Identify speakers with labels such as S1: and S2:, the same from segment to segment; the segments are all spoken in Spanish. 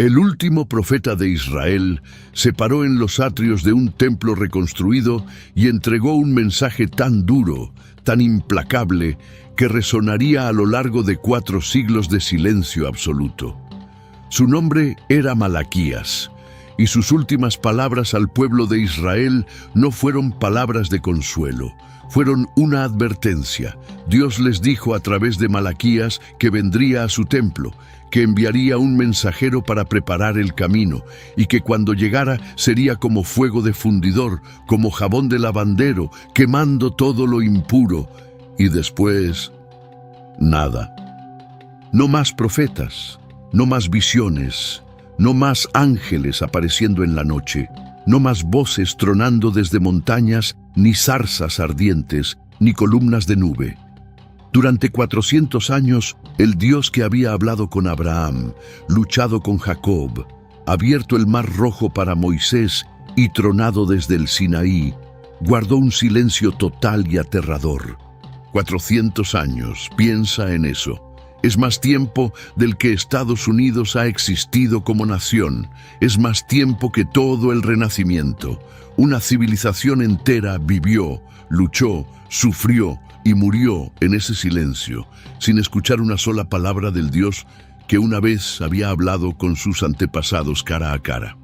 S1: El último profeta de Israel se paró en los atrios de un templo reconstruido y entregó un mensaje tan duro, tan implacable, que resonaría a lo largo de 4 siglos de silencio absoluto. Su nombre era Malaquías, y sus últimas palabras al pueblo de Israel no fueron palabras de consuelo, fueron una advertencia. Dios les dijo a través de Malaquías que vendría a su templo, que enviaría un mensajero para preparar el camino, y que cuando llegara sería como fuego de fundidor, como jabón de lavandero, quemando todo lo impuro. Y después, nada. No más profetas, no más visiones, no más ángeles apareciendo en la noche, no más voces tronando desde montañas, ni zarzas ardientes, ni columnas de nube. Durante 400 años, el Dios que había hablado con Abraham, luchado con Jacob, abierto el mar rojo para Moisés y tronado desde el Sinaí, guardó un silencio total y aterrador. 400 años, piensa en eso. Es más tiempo del que Estados Unidos ha existido como nación. Es más tiempo que todo el Renacimiento. Una civilización entera vivió, luchó, sufrió y murió en ese silencio, sin escuchar una sola palabra del Dios que una vez había hablado con sus antepasados cara a cara.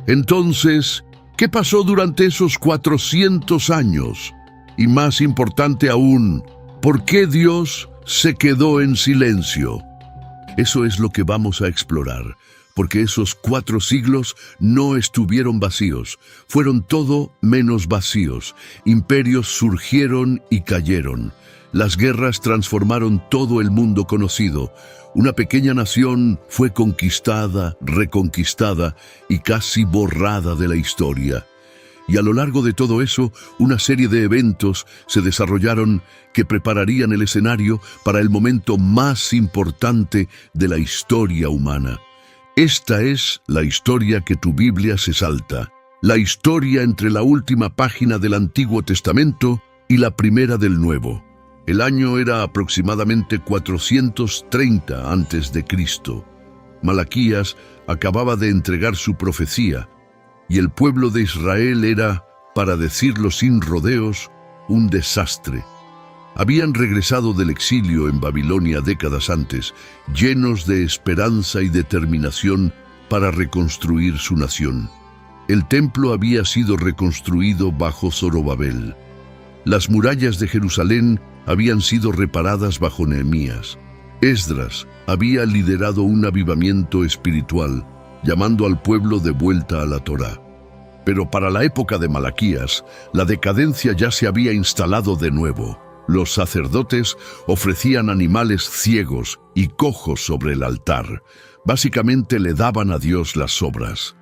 S1: Entonces, ¿qué pasó durante esos 400 años? Y más importante aún, ¿por qué Dios se quedó en silencio? Eso es lo que vamos a explorar, porque esos 4 siglos no estuvieron vacíos, fueron todo menos vacíos. Imperios surgieron y cayeron. Las guerras transformaron todo el mundo conocido. Una pequeña nación fue conquistada, reconquistada y casi borrada de la historia. Y a lo largo de todo eso, una serie de eventos se desarrollaron que prepararían el escenario para el momento más importante de la historia humana. Esta es la historia que tu Biblia se salta, la historia entre la última página del Antiguo Testamento y la primera del Nuevo. El año era aproximadamente 430 a.C. Malaquías acababa de entregar su profecía, y el pueblo de Israel era, para decirlo sin rodeos, un desastre. Habían regresado del exilio en Babilonia décadas antes, llenos de esperanza y determinación para reconstruir su nación. El templo había sido reconstruido bajo Zorobabel. Las murallas de Jerusalén habían sido reparadas bajo Nehemías. Esdras había liderado un avivamiento espiritual, llamando al pueblo de vuelta a la Torá. Pero para la época de Malaquías, la decadencia ya se había instalado de nuevo. Los sacerdotes ofrecían animales ciegos y cojos sobre el altar. Básicamente le daban a Dios las sobras.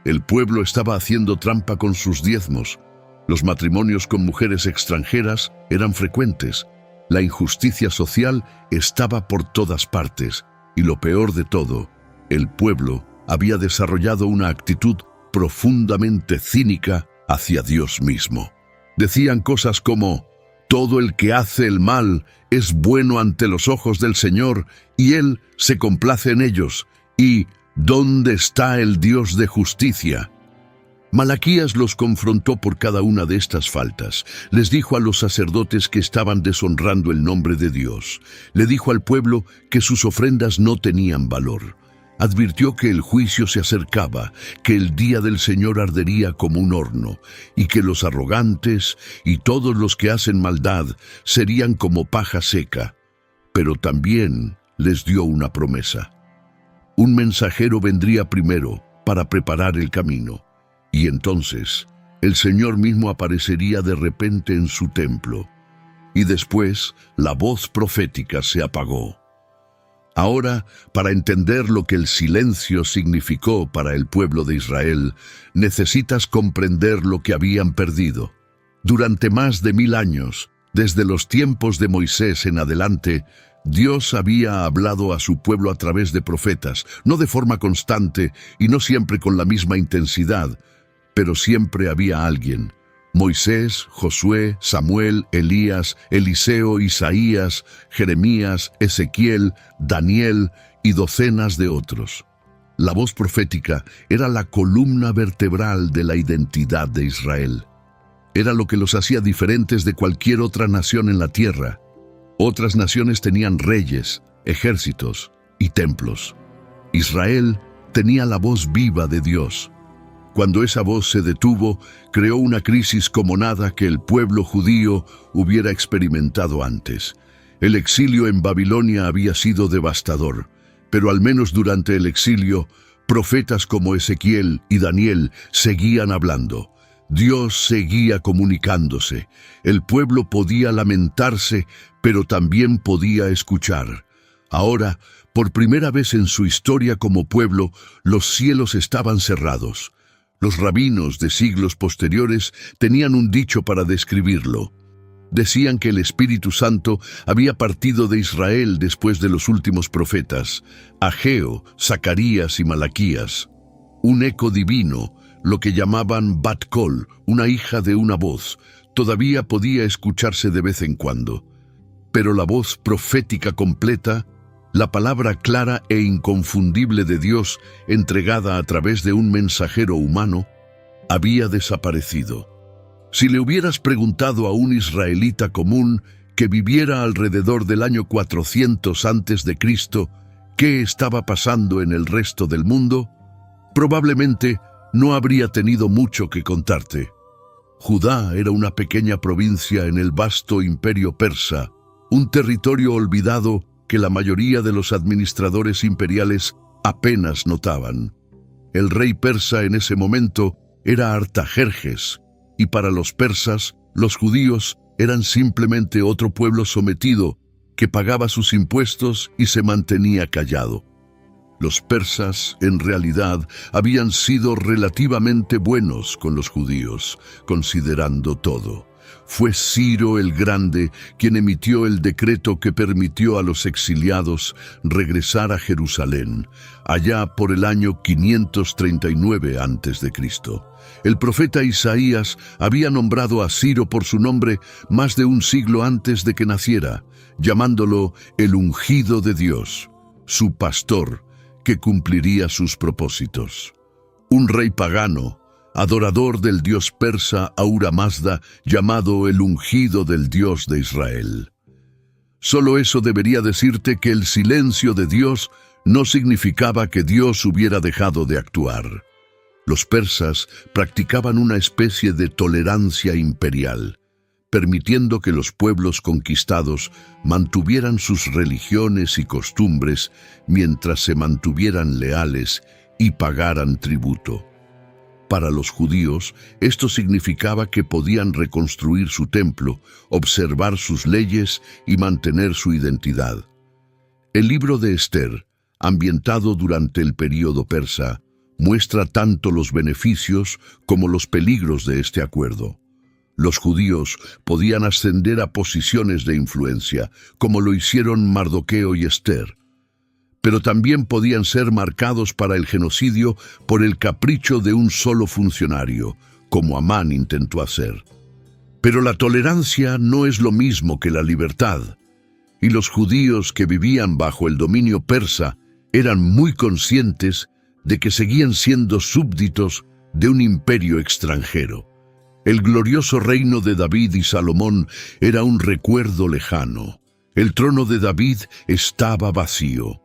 S1: El pueblo estaba haciendo trampa con sus diezmos. Los matrimonios con mujeres extranjeras eran frecuentes. La injusticia social estaba por todas partes. Y lo peor de todo, el pueblo había desarrollado una actitud profundamente cínica hacia Dios mismo. Decían cosas como: todo el que hace el mal es bueno ante los ojos del Señor, y Él se complace en ellos. Y ¿dónde está el Dios de justicia? Malaquías los confrontó por cada una de estas faltas. Les dijo a los sacerdotes que estaban deshonrando el nombre de Dios. Le dijo al pueblo que sus ofrendas no tenían valor. Advirtió que el juicio se acercaba, que el día del Señor ardería como un horno, y que los arrogantes y todos los que hacen maldad serían como paja seca. Pero también les dio una promesa. Un mensajero vendría primero para preparar el camino, y entonces el Señor mismo aparecería de repente en su templo. Y después la voz profética se apagó. Ahora, para entender lo que el silencio significó para el pueblo de Israel, necesitas comprender lo que habían perdido. Durante más de 1000 años, desde los tiempos de Moisés en adelante, Dios había hablado a su pueblo a través de profetas, no de forma constante y no siempre con la misma intensidad, pero siempre había alguien. Moisés, Josué, Samuel, Elías, Eliseo, Isaías, Jeremías, Ezequiel, Daniel y docenas de otros. La voz profética era la columna vertebral de la identidad de Israel. Era lo que los hacía diferentes de cualquier otra nación en la tierra. Otras naciones tenían reyes, ejércitos y templos. Israel tenía la voz viva de Dios. Cuando esa voz se detuvo, creó una crisis como nada que el pueblo judío hubiera experimentado antes. El exilio en Babilonia había sido devastador, pero al menos durante el exilio, profetas como Ezequiel y Daniel seguían hablando. Dios seguía comunicándose. El pueblo podía lamentarse, pero también podía escuchar. Ahora, por primera vez en su historia como pueblo, los cielos estaban cerrados. Los rabinos de siglos posteriores tenían un dicho para describirlo. Decían que el Espíritu Santo había partido de Israel después de los últimos profetas, Ageo, Zacarías y Malaquías. Un eco divino, lo que llamaban Bat Kol, una hija de una voz, todavía podía escucharse de vez en cuando. Pero la voz profética completa, la palabra clara e inconfundible de Dios, entregada a través de un mensajero humano, había desaparecido. Si le hubieras preguntado a un israelita común que viviera alrededor del año 400 a.C., qué estaba pasando en el resto del mundo, probablemente no habría tenido mucho que contarte. Judá era una pequeña provincia en el vasto imperio persa, un territorio olvidado que la mayoría de los administradores imperiales apenas notaban. El rey persa en ese momento era Artajerjes, y para los persas, los judíos eran simplemente otro pueblo sometido que pagaba sus impuestos y se mantenía callado. Los persas, en realidad, habían sido relativamente buenos con los judíos, considerando todo. Fue Ciro el Grande quien emitió el decreto que permitió a los exiliados regresar a Jerusalén, allá por el año 539 a.C. El profeta Isaías había nombrado a Ciro por su nombre más de un siglo antes de que naciera, llamándolo el ungido de Dios, su pastor, que cumpliría sus propósitos. Un rey pagano, adorador del dios persa Ahura Mazda, llamado el ungido del Dios de Israel. Solo eso debería decirte que el silencio de Dios no significaba que Dios hubiera dejado de actuar. Los persas practicaban una especie de tolerancia imperial, permitiendo que los pueblos conquistados mantuvieran sus religiones y costumbres mientras se mantuvieran leales y pagaran tributo. Para los judíos, esto significaba que podían reconstruir su templo, observar sus leyes y mantener su identidad. El libro de Esther, ambientado durante el período persa, muestra tanto los beneficios como los peligros de este acuerdo. Los judíos podían ascender a posiciones de influencia, como lo hicieron Mardoqueo y Esther, pero también podían ser marcados para el genocidio por el capricho de un solo funcionario, como Amán intentó hacer. Pero la tolerancia no es lo mismo que la libertad, y los judíos que vivían bajo el dominio persa eran muy conscientes de que seguían siendo súbditos de un imperio extranjero. El glorioso reino de David y Salomón era un recuerdo lejano. El trono de David estaba vacío.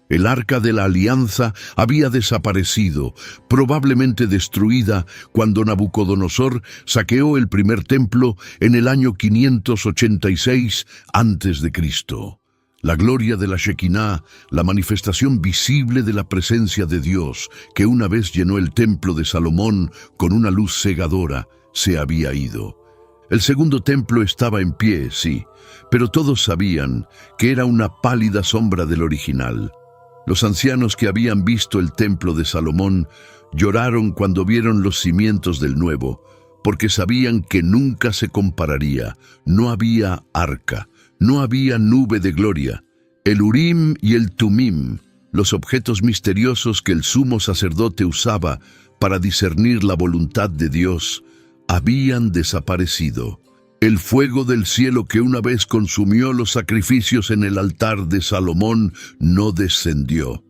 S1: El arca de la alianza había desaparecido, probablemente destruida cuando Nabucodonosor saqueó el primer templo en el año 586 a.C. La gloria de la Shekinah, la manifestación visible de la presencia de Dios, que una vez llenó el templo de Salomón con una luz cegadora, se había ido. El segundo templo estaba en pie, sí, pero todos sabían que era una pálida sombra del original. Los ancianos que habían visto el templo de Salomón lloraron cuando vieron los cimientos del nuevo, porque sabían que nunca se compararía. No había arca, no había nube de gloria. El Urim y el Tumim, los objetos misteriosos que el sumo sacerdote usaba para discernir la voluntad de Dios, habían desaparecido. El fuego del cielo que una vez consumió los sacrificios en el altar de Salomón no descendió.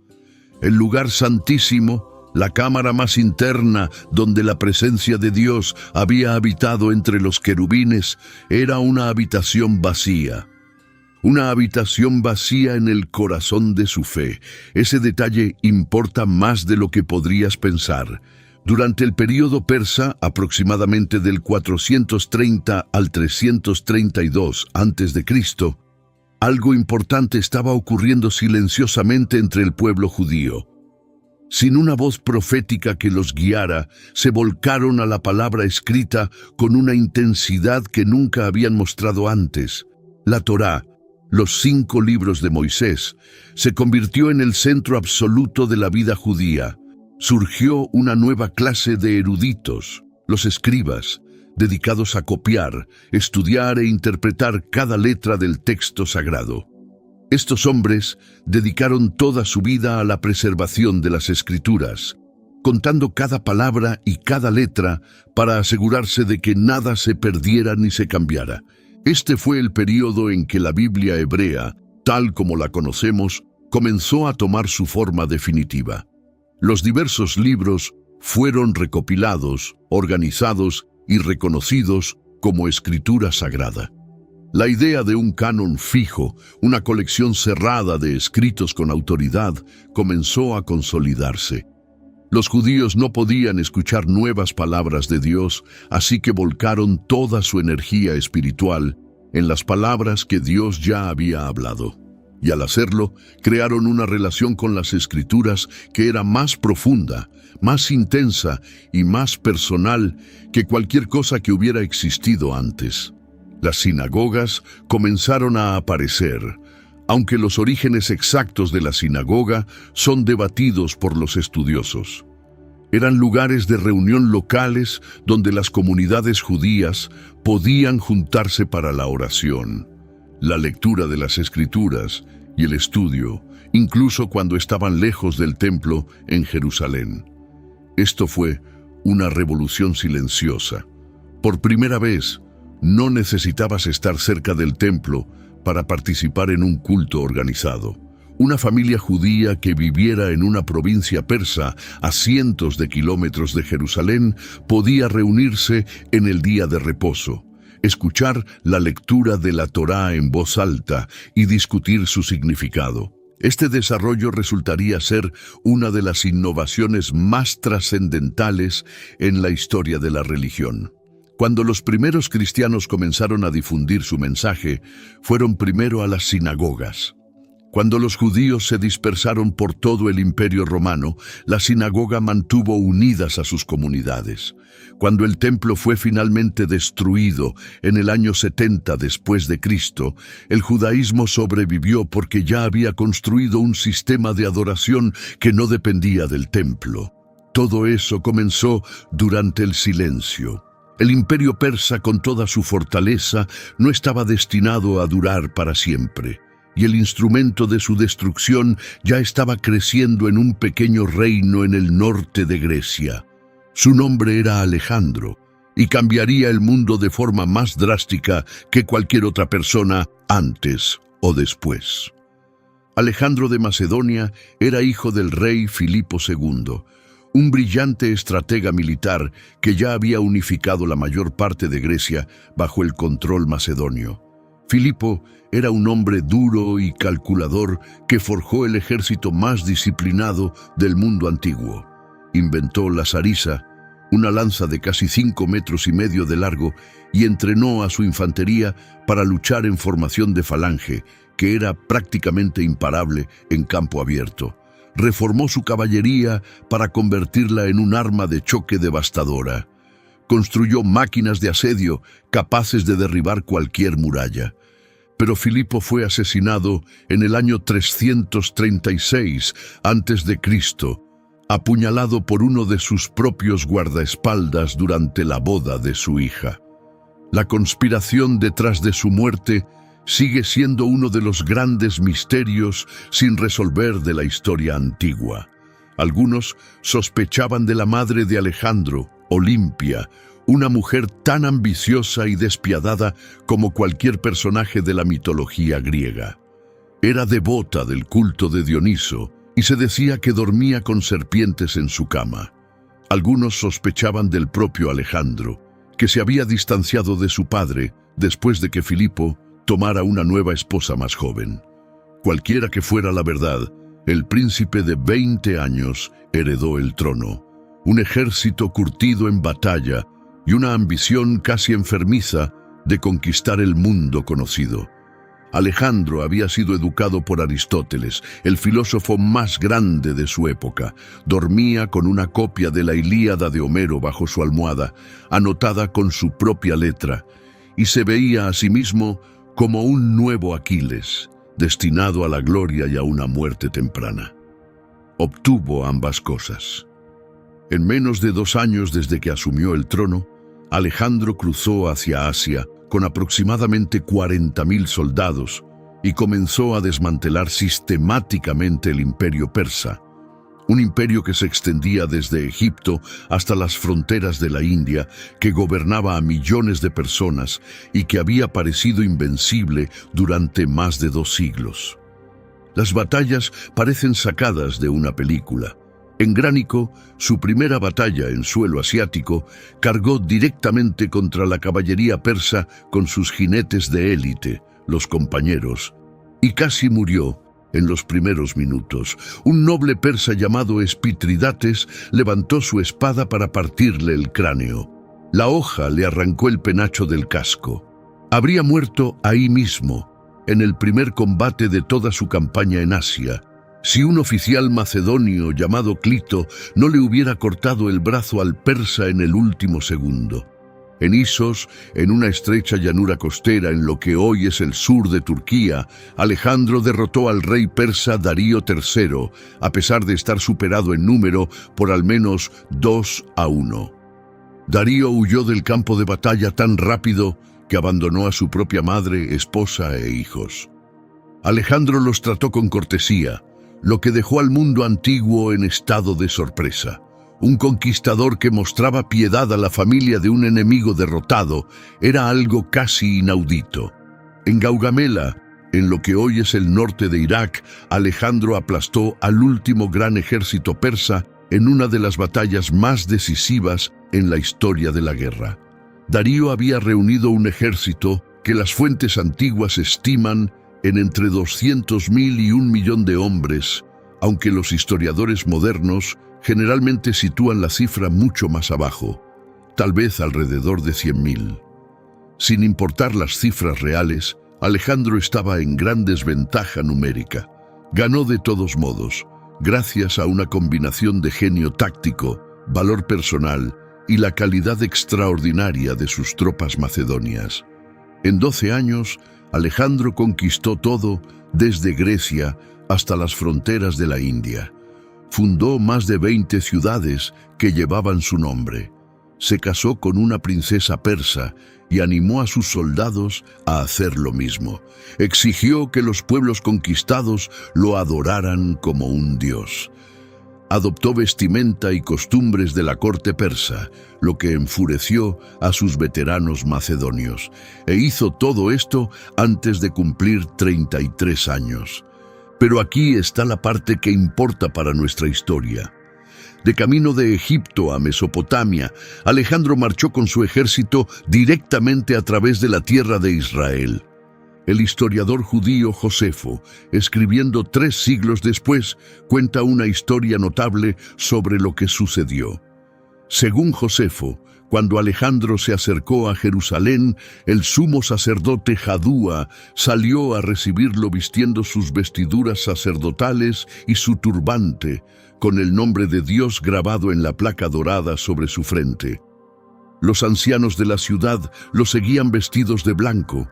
S1: El lugar santísimo, la cámara más interna donde la presencia de Dios había habitado entre los querubines, era una habitación vacía. Una habitación vacía en el corazón de su fe. Ese detalle importa más de lo que podrías pensar. Durante el período persa, aproximadamente del 430 al 332 a.C., algo importante estaba ocurriendo silenciosamente entre el pueblo judío. Sin una voz profética que los guiara, se volcaron a la palabra escrita con una intensidad que nunca habían mostrado antes. La Torá, los 5 libros de Moisés, se convirtió en el centro absoluto de la vida judía. Surgió una nueva clase de eruditos, los escribas, dedicados a copiar, estudiar e interpretar cada letra del texto sagrado. Estos hombres dedicaron toda su vida a la preservación de las Escrituras, contando cada palabra y cada letra para asegurarse de que nada se perdiera ni se cambiara. Este fue el período en que la Biblia hebrea, tal como la conocemos, comenzó a tomar su forma definitiva. Los diversos libros fueron recopilados, organizados y reconocidos como escritura sagrada. La idea de un canon fijo, una colección cerrada de escritos con autoridad, comenzó a consolidarse. Los judíos no podían escuchar nuevas palabras de Dios, así que volcaron toda su energía espiritual en las palabras que Dios ya había hablado. Y al hacerlo, crearon una relación con las Escrituras que era más profunda, más intensa y más personal que cualquier cosa que hubiera existido antes. Las sinagogas comenzaron a aparecer, aunque los orígenes exactos de la sinagoga son debatidos por los estudiosos. Eran lugares de reunión locales donde las comunidades judías podían juntarse para la oración, la lectura de las Escrituras y el estudio, incluso cuando estaban lejos del templo en Jerusalén. Esto fue una revolución silenciosa. Por primera vez, no necesitabas estar cerca del templo para participar en un culto organizado. Una familia judía que viviera en una provincia persa a cientos de kilómetros de Jerusalén podía reunirse en el día de reposo, escuchar la lectura de la Torá en voz alta y discutir su significado. Este desarrollo resultaría ser una de las innovaciones más trascendentales en la historia de la religión. Cuando los primeros cristianos comenzaron a difundir su mensaje, fueron primero a las sinagogas. Cuando los judíos se dispersaron por todo el Imperio Romano, la sinagoga mantuvo unidas a sus comunidades. Cuando el templo fue finalmente destruido en el año 70 después de Cristo, el judaísmo sobrevivió porque ya había construido un sistema de adoración que no dependía del templo. Todo eso comenzó durante el silencio. El imperio persa, con toda su fortaleza, no estaba destinado a durar para siempre, y el instrumento de su destrucción ya estaba creciendo en un pequeño reino en el norte de Grecia. Su nombre era Alejandro, y cambiaría el mundo de forma más drástica que cualquier otra persona antes o después. Alejandro de Macedonia era hijo del rey Filipo II, un brillante estratega militar que ya había unificado la mayor parte de Grecia bajo el control macedonio. Filipo era un hombre duro y calculador que forjó el ejército más disciplinado del mundo antiguo. Inventó la zarisa, una lanza de casi 5,5 metros de largo, y entrenó a su infantería para luchar en formación de falange, que era prácticamente imparable en campo abierto. Reformó su caballería para convertirla en un arma de choque devastadora. Construyó máquinas de asedio capaces de derribar cualquier muralla. Pero Filipo fue asesinado en el año 336 a.C., apuñalado por uno de sus propios guardaespaldas durante la boda de su hija. La conspiración detrás de su muerte sigue siendo uno de los grandes misterios sin resolver de la historia antigua. Algunos sospechaban de la madre de Alejandro, Olimpia, una mujer tan ambiciosa y despiadada como cualquier personaje de la mitología griega. Era devota del culto de Dioniso y se decía que dormía con serpientes en su cama. Algunos sospechaban del propio Alejandro, que se había distanciado de su padre después de que Filipo tomara una nueva esposa más joven. Cualquiera que fuera la verdad, el príncipe de 20 años heredó el trono, un ejército curtido en batalla y una ambición casi enfermiza de conquistar el mundo conocido. Alejandro había sido educado por Aristóteles, el filósofo más grande de su época. Dormía con una copia de la Ilíada de Homero bajo su almohada, anotada con su propia letra, y se veía a sí mismo como un nuevo Aquiles, destinado a la gloria y a una muerte temprana. Obtuvo ambas cosas. En menos de 2 años desde que asumió el trono, Alejandro cruzó hacia Asia con aproximadamente 40.000 soldados y comenzó a desmantelar sistemáticamente el imperio persa, un imperio que se extendía desde Egipto hasta las fronteras de la India, que gobernaba a millones de personas y que había parecido invencible durante más de 2 siglos. Las batallas parecen sacadas de una película. En Gránico, su primera batalla en suelo asiático, cargó directamente contra la caballería persa con sus jinetes de élite, los compañeros, y casi murió en los primeros minutos. Un noble persa llamado Espitridates levantó su espada para partirle el cráneo. La hoja le arrancó el penacho del casco. Habría muerto ahí mismo, en el primer combate de toda su campaña en Asia, si un oficial macedonio llamado Clito no le hubiera cortado el brazo al persa en el último segundo. En Isos, en una estrecha llanura costera en lo que hoy es el sur de Turquía, Alejandro derrotó al rey persa Darío III, a pesar de estar superado en número por al menos 2-1. Darío huyó del campo de batalla tan rápido que abandonó a su propia madre, esposa e hijos. Alejandro los trató con cortesía, lo que dejó al mundo antiguo en estado de sorpresa. Un conquistador que mostraba piedad a la familia de un enemigo derrotado era algo casi inaudito. En Gaugamela, en lo que hoy es el norte de Irak, Alejandro aplastó al último gran ejército persa en una de las batallas más decisivas en la historia de la guerra. Darío había reunido un ejército que las fuentes antiguas estiman en entre 200.000 y 1 millón de hombres, aunque los historiadores modernos generalmente sitúan la cifra mucho más abajo, tal vez alrededor de 100.000. Sin importar las cifras reales, Alejandro estaba en gran desventaja numérica. Ganó de todos modos, gracias a una combinación de genio táctico, valor personal y la calidad extraordinaria de sus tropas macedonias. En 12 años, Alejandro conquistó todo, desde Grecia hasta las fronteras de la India. Fundó más de 20 ciudades que llevaban su nombre. Se casó con una princesa persa y animó a sus soldados a hacer lo mismo. Exigió que los pueblos conquistados lo adoraran como un dios. Adoptó vestimenta y costumbres de la corte persa, lo que enfureció a sus veteranos macedonios, e hizo todo esto antes de cumplir 33 años. Pero aquí está la parte que importa para nuestra historia. De camino de Egipto a Mesopotamia, Alejandro marchó con su ejército directamente a través de la tierra de Israel. El historiador judío Josefo, escribiendo 3 siglos después, cuenta una historia notable sobre lo que sucedió. Según Josefo, cuando Alejandro se acercó a Jerusalén, el sumo sacerdote Jadúa salió a recibirlo vistiendo sus vestiduras sacerdotales y su turbante, con el nombre de Dios grabado en la placa dorada sobre su frente. Los ancianos de la ciudad lo seguían vestidos de blanco.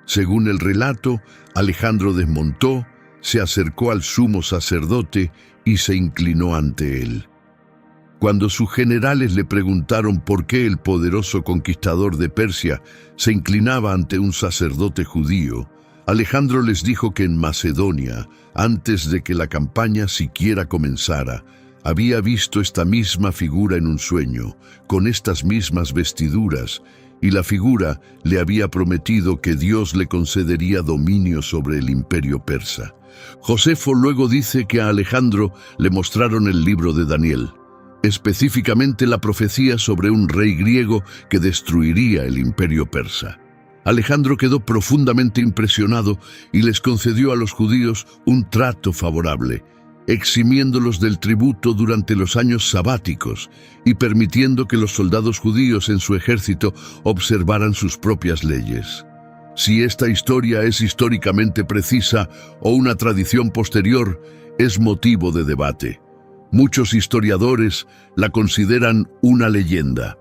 S1: Según el relato, Alejandro desmontó, se acercó al sumo sacerdote y se inclinó ante él. Cuando sus generales le preguntaron por qué el poderoso conquistador de Persia se inclinaba ante un sacerdote judío, Alejandro les dijo que en Macedonia, antes de que la campaña siquiera comenzara, había visto esta misma figura en un sueño, con estas mismas vestiduras, y la figura le había prometido que Dios le concedería dominio sobre el imperio persa. Josefo luego dice que a Alejandro le mostraron el libro de Daniel, específicamente la profecía sobre un rey griego que destruiría el imperio persa. Alejandro quedó profundamente impresionado y les concedió a los judíos un trato favorable, eximiéndolos del tributo durante los años sabáticos y permitiendo que los soldados judíos en su ejército observaran sus propias leyes. Si esta historia es históricamente precisa o una tradición posterior, es motivo de debate. Muchos historiadores la consideran una leyenda,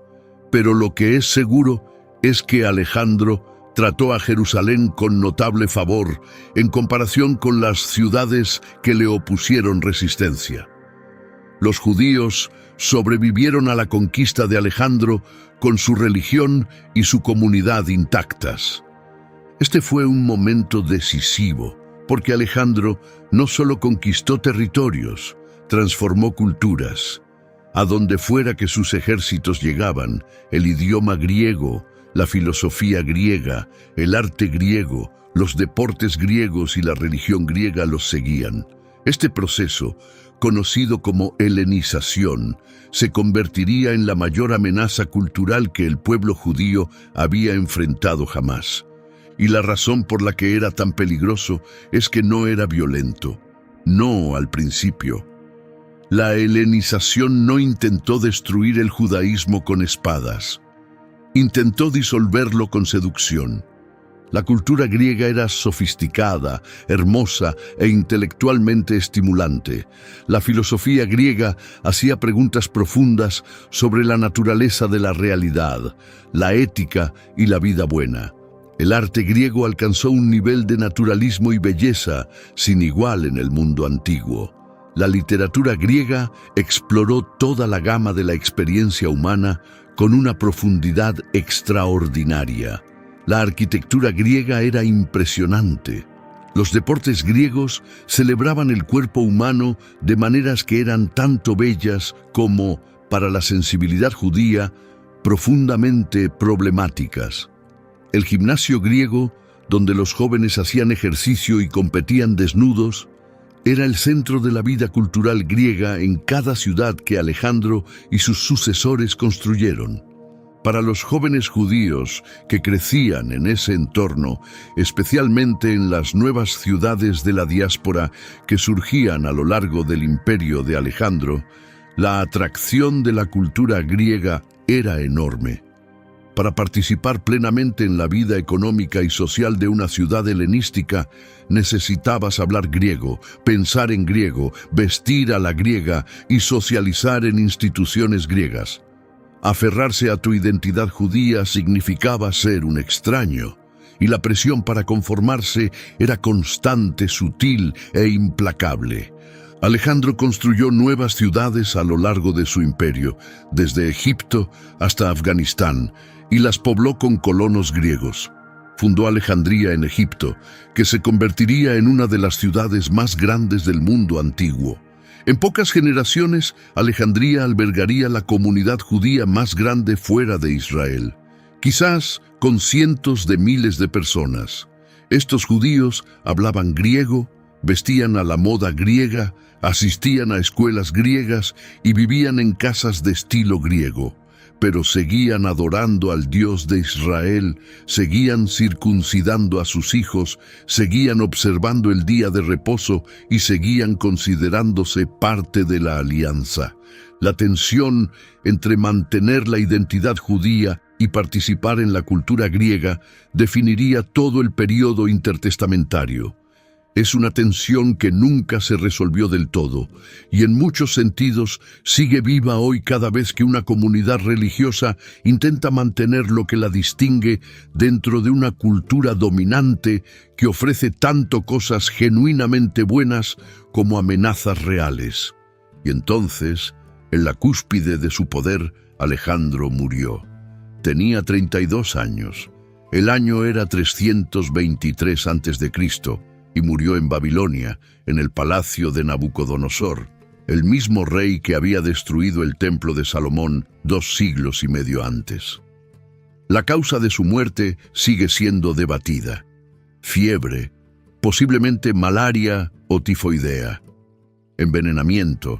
S1: pero lo que es seguro es que Alejandro trató a Jerusalén con notable favor en comparación con las ciudades que le opusieron resistencia. Los judíos sobrevivieron a la conquista de Alejandro con su religión y su comunidad intactas. Este fue un momento decisivo, porque Alejandro no solo conquistó territorios, transformó culturas. A donde fuera que sus ejércitos llegaban, el idioma griego, la filosofía griega, el arte griego, los deportes griegos y la religión griega los seguían. Este proceso, conocido como helenización, se convertiría en la mayor amenaza cultural que el pueblo judío había enfrentado jamás. Y la razón por la que era tan peligroso es que no era violento. No al principio. La helenización no intentó destruir el judaísmo con espadas. Intentó disolverlo con seducción. La cultura griega era sofisticada, hermosa e intelectualmente estimulante. La filosofía griega hacía preguntas profundas sobre la naturaleza de la realidad, la ética y la vida buena. El arte griego alcanzó un nivel de naturalismo y belleza sin igual en el mundo antiguo. La literatura griega exploró toda la gama de la experiencia humana con una profundidad extraordinaria. La arquitectura griega era impresionante. Los deportes griegos celebraban el cuerpo humano de maneras que eran tanto bellas como, para la sensibilidad judía, profundamente problemáticas. El gimnasio griego, donde los jóvenes hacían ejercicio y competían desnudos, era el centro de la vida cultural griega en cada ciudad que Alejandro y sus sucesores construyeron. Para los jóvenes judíos que crecían en ese entorno, especialmente en las nuevas ciudades de la diáspora que surgían a lo largo del imperio de Alejandro, la atracción de la cultura griega era enorme. Para participar plenamente en la vida económica y social de una ciudad helenística, necesitabas hablar griego, pensar en griego, vestir a la griega y socializar en instituciones griegas. Aferrarse a tu identidad judía significaba ser un extraño, y la presión para conformarse era constante, sutil e implacable. Alejandro construyó nuevas ciudades a lo largo de su imperio, desde Egipto hasta Afganistán, y las pobló con colonos griegos. Fundó Alejandría en Egipto, que se convertiría en una de las ciudades más grandes del mundo antiguo. En pocas generaciones, Alejandría albergaría la comunidad judía más grande fuera de Israel, quizás con cientos de miles de personas. Estos judíos hablaban griego, vestían a la moda griega, asistían a escuelas griegas y vivían en casas de estilo griego. Pero seguían adorando al Dios de Israel, seguían circuncidando a sus hijos, seguían observando el día de reposo y seguían considerándose parte de la alianza. La tensión entre mantener la identidad judía y participar en la cultura griega definiría todo el período intertestamentario. Es una tensión que nunca se resolvió del todo, y en muchos sentidos sigue viva hoy cada vez que una comunidad religiosa intenta mantener lo que la distingue dentro de una cultura dominante que ofrece tanto cosas genuinamente buenas como amenazas reales. Y entonces, en la cúspide de su poder, Alejandro murió. Tenía 32 años. El año era 323 a.C., y murió en Babilonia, en el palacio de Nabucodonosor, el mismo rey que había destruido el templo de Salomón 2 siglos y medio antes. La causa de su muerte sigue siendo debatida. Fiebre, posiblemente malaria o tifoidea. Envenenamiento,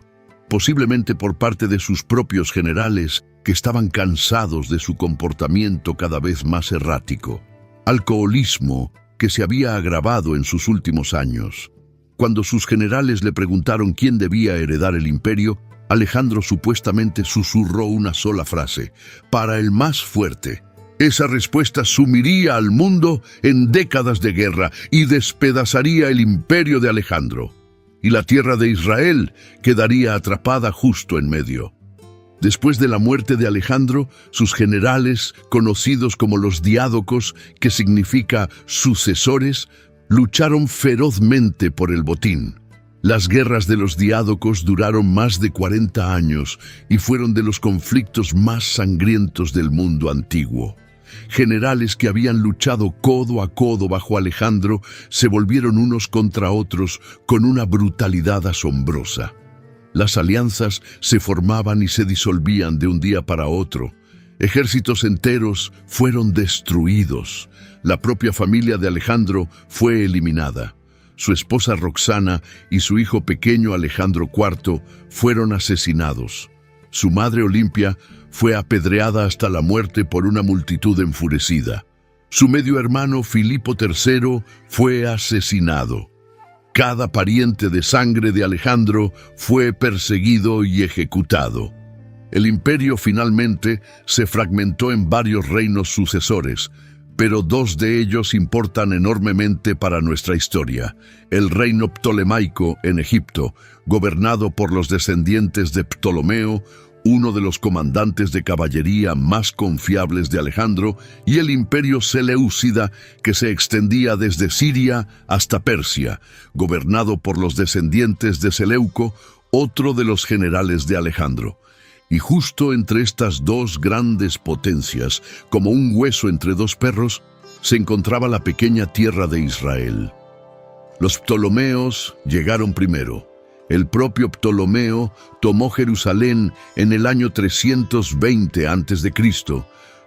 S1: posiblemente por parte de sus propios generales que estaban cansados de su comportamiento cada vez más errático. Alcoholismo, que se había agravado en sus últimos años. Cuando sus generales le preguntaron quién debía heredar el imperio, Alejandro supuestamente susurró una sola frase: para el más fuerte. Esa respuesta sumiría al mundo en décadas de guerra y despedazaría el imperio de Alejandro. Y la tierra de Israel quedaría atrapada justo en medio. Después de la muerte de Alejandro, sus generales, conocidos como los diádocos, que significa sucesores, lucharon ferozmente por el botín. Las guerras de los diádocos duraron más de 40 años y fueron de los conflictos más sangrientos del mundo antiguo. Generales que habían luchado codo a codo bajo Alejandro se volvieron unos contra otros con una brutalidad asombrosa. Las alianzas se formaban y se disolvían de un día para otro. Ejércitos enteros fueron destruidos. La propia familia de Alejandro fue eliminada. Su esposa Roxana y su hijo pequeño Alejandro IV fueron asesinados. Su madre Olimpia fue apedreada hasta la muerte por una multitud enfurecida. Su medio hermano Filipo III fue asesinado. Cada pariente de sangre de Alejandro fue perseguido y ejecutado. El imperio finalmente se fragmentó en varios reinos sucesores, pero dos de ellos importan enormemente para nuestra historia. El reino ptolemaico en Egipto, gobernado por los descendientes de Ptolomeo, uno de los comandantes de caballería más confiables de Alejandro, y el imperio seleucida, que se extendía desde Siria hasta Persia, gobernado por los descendientes de Seleuco, otro de los generales de Alejandro. Y justo entre estas dos grandes potencias, como un hueso entre dos perros, se encontraba la pequeña tierra de Israel. Los ptolomeos llegaron primero. El propio Ptolomeo tomó Jerusalén en el año 320 a.C.,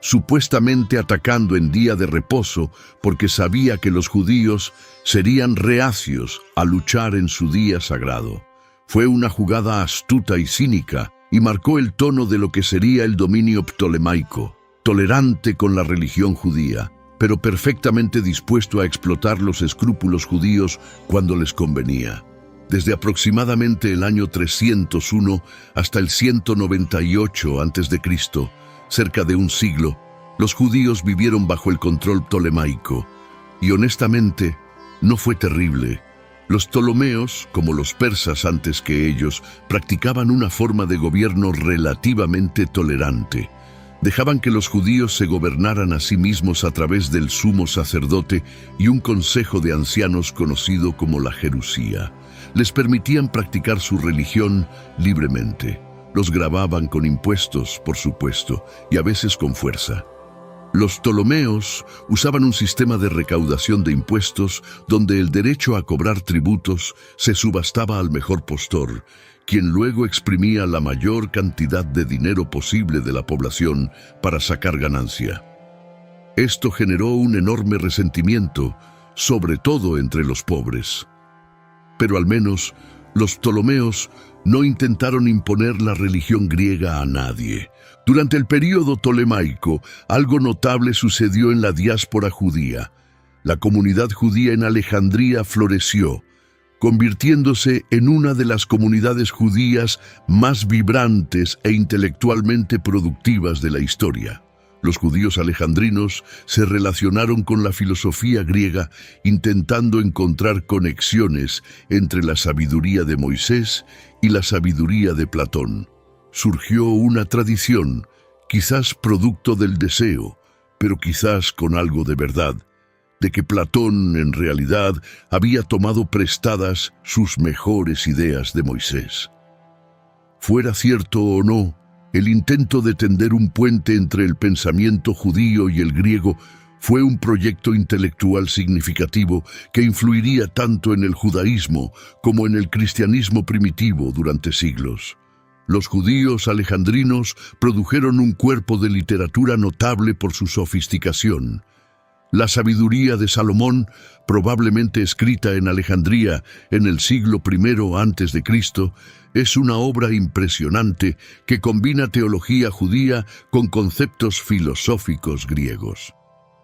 S1: supuestamente atacando en día de reposo porque sabía que los judíos serían reacios a luchar en su día sagrado. Fue una jugada astuta y cínica y marcó el tono de lo que sería el dominio ptolemaico, tolerante con la religión judía, pero perfectamente dispuesto a explotar los escrúpulos judíos cuando les convenía. Desde aproximadamente el año 301 hasta el 198 a.C., cerca de un siglo, los judíos vivieron bajo el control ptolemaico. Y honestamente, no fue terrible. Los ptolomeos, como los persas antes que ellos, practicaban una forma de gobierno relativamente tolerante. Dejaban que los judíos se gobernaran a sí mismos a través del sumo sacerdote y un consejo de ancianos conocido como la Jerusía. Les permitían practicar su religión libremente. Los gravaban con impuestos, por supuesto, y a veces con fuerza. Los ptolomeos usaban un sistema de recaudación de impuestos donde el derecho a cobrar tributos se subastaba al mejor postor, quien luego exprimía la mayor cantidad de dinero posible de la población para sacar ganancia. Esto generó un enorme resentimiento, sobre todo entre los pobres. Pero al menos los ptolomeos no intentaron imponer la religión griega a nadie. Durante el período ptolemaico, algo notable sucedió en la diáspora judía. La comunidad judía en Alejandría floreció, convirtiéndose en una de las comunidades judías más vibrantes e intelectualmente productivas de la historia. Los judíos alejandrinos se relacionaron con la filosofía griega, intentando encontrar conexiones entre la sabiduría de Moisés y la sabiduría de Platón. Surgió una tradición, quizás producto del deseo, pero quizás con algo de verdad, de que Platón, en realidad, había tomado prestadas sus mejores ideas de Moisés. Fuera cierto o no, el intento de tender un puente entre el pensamiento judío y el griego fue un proyecto intelectual significativo que influiría tanto en el judaísmo como en el cristianismo primitivo durante siglos. Los judíos alejandrinos produjeron un cuerpo de literatura notable por su sofisticación. La sabiduría de Salomón, probablemente escrita en Alejandría en el siglo I a.C., es una obra impresionante que combina teología judía con conceptos filosóficos griegos.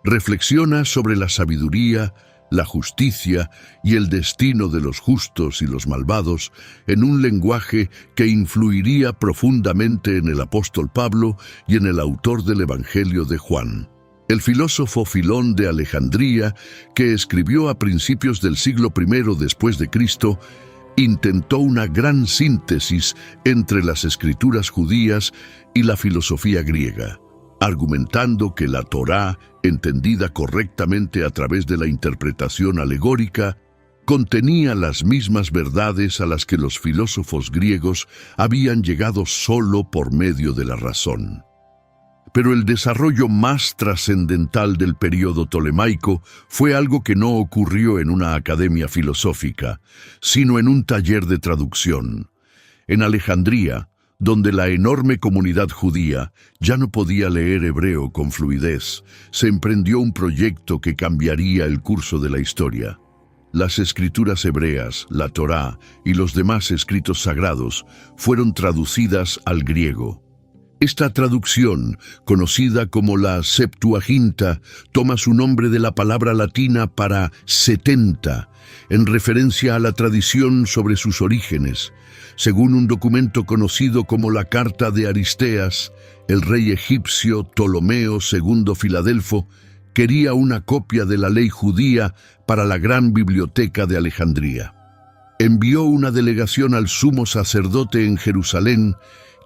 S1: Reflexiona sobre la sabiduría, la justicia y el destino de los justos y los malvados en un lenguaje que influiría profundamente en el apóstol Pablo y en el autor del Evangelio de Juan. El filósofo Filón de Alejandría, que escribió a principios del siglo I después de Cristo, intentó una gran síntesis entre las escrituras judías y la filosofía griega, argumentando que la Torá, entendida correctamente a través de la interpretación alegórica, contenía las mismas verdades a las que los filósofos griegos habían llegado solo por medio de la razón. Pero el desarrollo más trascendental del período tolemaico fue algo que no ocurrió en una academia filosófica, sino en un taller de traducción. En Alejandría, donde la enorme comunidad judía ya no podía leer hebreo con fluidez, se emprendió un proyecto que cambiaría el curso de la historia. Las escrituras hebreas, la Torá y los demás escritos sagrados fueron traducidas al griego. Esta traducción, conocida como la Septuaginta, toma su nombre de la palabra latina para 70, en referencia a la tradición sobre sus orígenes. Según un documento conocido como la Carta de Aristeas, el rey egipcio Ptolomeo II Filadelfo quería una copia de la ley judía para la gran biblioteca de Alejandría. Envió una delegación al sumo sacerdote en Jerusalén,